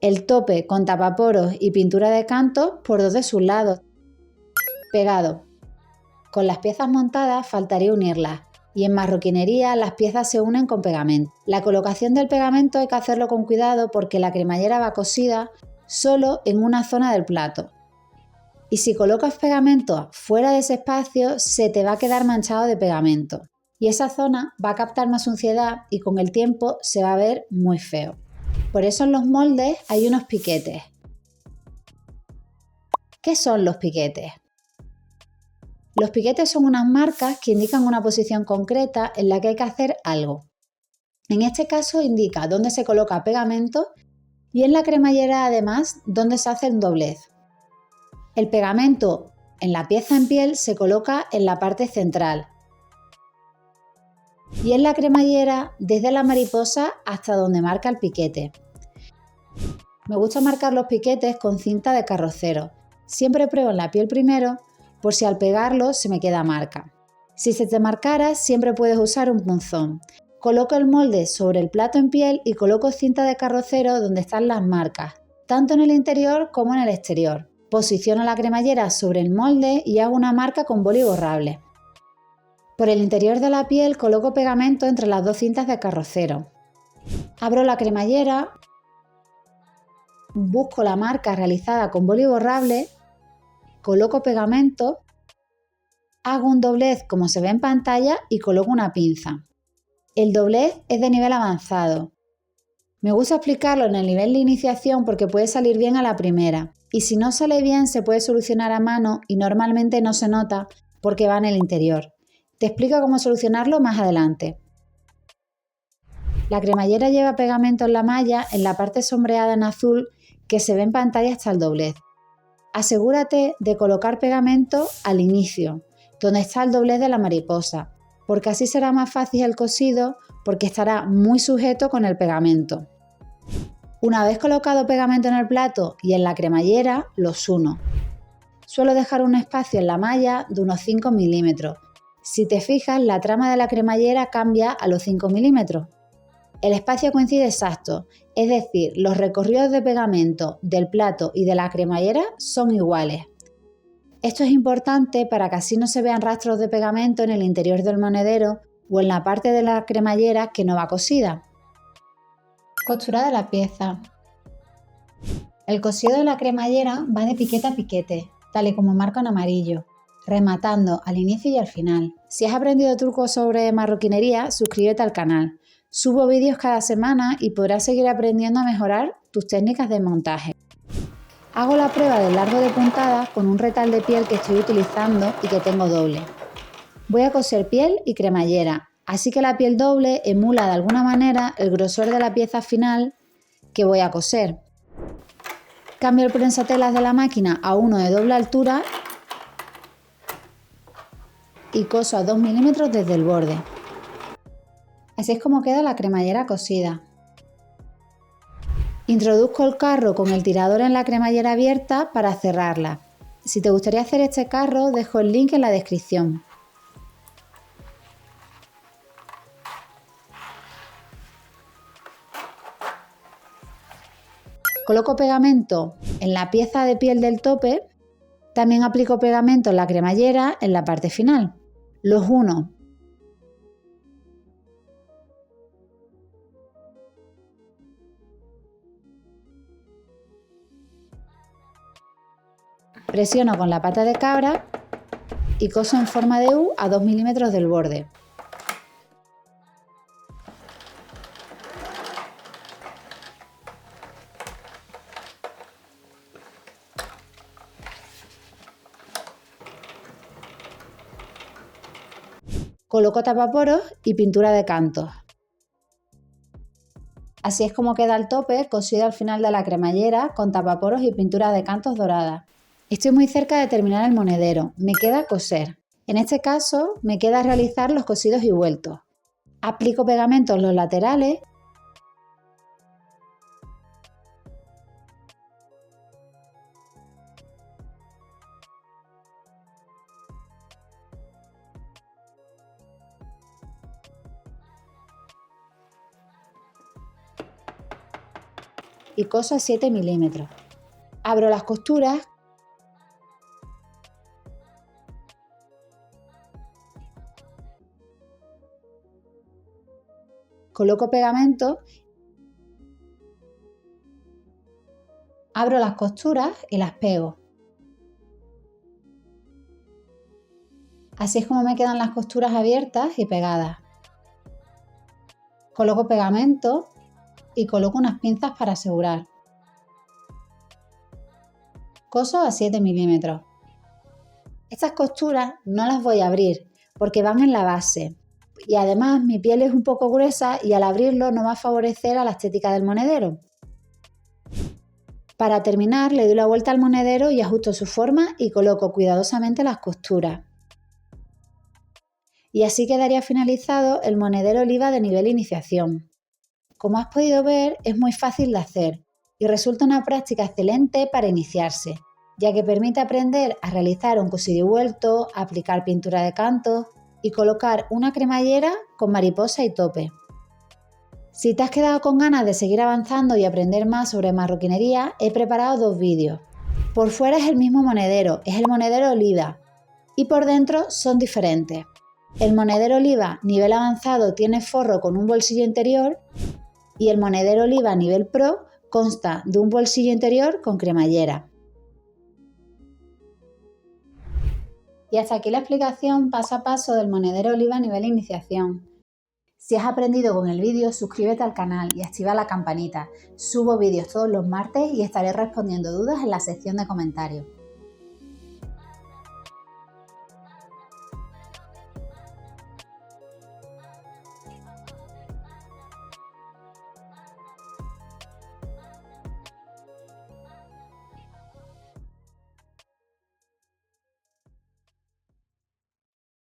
El tope con tapaporos y pintura de cantos por dos de sus lados. Pegado. Con las piezas montadas faltaría unirlas. Y en marroquinería las piezas se unen con pegamento. La colocación del pegamento hay que hacerlo con cuidado porque la cremallera va cosida solo en una zona del plato. Y si colocas pegamento fuera de ese espacio, se te va a quedar manchado de pegamento. Y esa zona va a captar más suciedad y con el tiempo se va a ver muy feo. Por eso en los moldes hay unos piquetes. ¿Qué son los piquetes? Los piquetes son unas marcas que indican una posición concreta en la que hay que hacer algo. En este caso indica dónde se coloca pegamento y en la cremallera además dónde se hace el doblez. El pegamento en la pieza en piel se coloca en la parte central y en la cremallera desde la mariposa hasta donde marca el piquete. Me gusta marcar los piquetes con cinta de carrocero. Siempre pruebo en la piel primero por si al pegarlo se me queda marca. Si se te marcara, siempre puedes usar un punzón. Coloco el molde sobre el plato en piel y coloco cinta de carrocero donde están las marcas, tanto en el interior como en el exterior. Posiciono la cremallera sobre el molde y hago una marca con boli borrable. Por el interior de la piel coloco pegamento entre las dos cintas de carrocero. Abro la cremallera, busco la marca realizada con boli borrable, coloco pegamento, hago un doblez como se ve en pantalla y coloco una pinza. El doblez es de nivel avanzado. Me gusta explicarlo en el nivel de iniciación porque puede salir bien a la primera. Y si no sale bien se puede solucionar a mano y normalmente no se nota porque va en el interior. Te explico cómo solucionarlo más adelante. La cremallera lleva pegamento en la malla en la parte sombreada en azul que se ve en pantalla hasta el doblez. Asegúrate de colocar pegamento al inicio, donde está el doblez de la mariposa, porque así será más fácil el cosido porque estará muy sujeto con el pegamento. Una vez colocado pegamento en el plato y en la cremallera, los uno. Suelo dejar un espacio en la malla de unos 5 milímetros. Si te fijas, la trama de la cremallera cambia a los 5 milímetros. El espacio coincide exacto, es decir, los recorridos de pegamento del plato y de la cremallera son iguales. Esto es importante para que así no se vean rastros de pegamento en el interior del monedero o en la parte de la cremallera que no va cosida. Costura de la pieza. El cosido de la cremallera va de piquete a piquete, tal y como marca en amarillo, rematando al inicio y al final. Si has aprendido trucos sobre marroquinería, suscríbete al canal. Subo vídeos cada semana y podrás seguir aprendiendo a mejorar tus técnicas de montaje. Hago la prueba del largo de puntada con un retal de piel que estoy utilizando y que tengo doble. Voy a coser piel y cremallera, así que la piel doble emula de alguna manera el grosor de la pieza final que voy a coser. Cambio el prensatelas de la máquina a uno de doble altura y coso a 2 milímetros desde el borde. Así es como queda la cremallera cosida. Introduzco el carro con el tirador en la cremallera abierta para cerrarla. Si te gustaría hacer este carro, dejo el link en la descripción. Coloco pegamento en la pieza de piel del tope. También aplico pegamento en la cremallera en la parte final. Los uno. Presiono con la pata de cabra y coso en forma de U a 2 milímetros del borde. Coloco tapaporos y pintura de cantos. Así es como queda el tope cosido al final de la cremallera con tapaporos y pintura de cantos dorada. Estoy muy cerca de terminar el monedero, me queda coser. En este caso me queda realizar los cosidos y vueltos. Aplico pegamento en los laterales y coso a 7 milímetros. Abro las costuras coloco pegamento, abro las costuras y las pego. Así es como me quedan las costuras abiertas y pegadas. Coloco pegamento y coloco unas pinzas para asegurar. Coso a 7 milímetros. Estas costuras no las voy a abrir porque van en la base. Y además mi piel es un poco gruesa y al abrirlo no va a favorecer a la estética del monedero. Para terminar le doy la vuelta al monedero y ajusto su forma y coloco cuidadosamente las costuras. Y así quedaría finalizado el monedero oliva de nivel iniciación. Como has podido ver, es muy fácil de hacer y resulta una práctica excelente para iniciarse, ya que permite aprender a realizar un cosido y vuelto, aplicar pintura de cantos y colocar una cremallera con mariposa y tope. Si te has quedado con ganas de seguir avanzando y aprender más sobre marroquinería, he preparado 2 vídeos. Por fuera es el mismo monedero, es el monedero oliva, y por dentro son diferentes. El monedero oliva nivel avanzado tiene forro con un bolsillo interior y el monedero oliva nivel pro consta de un bolsillo interior con cremallera. Y hasta aquí la explicación paso a paso del monedero oliva nivel iniciación. Si has aprendido con el vídeo, suscríbete al canal y activa la campanita. Subo vídeos todos los martes y estaré respondiendo dudas en la sección de comentarios.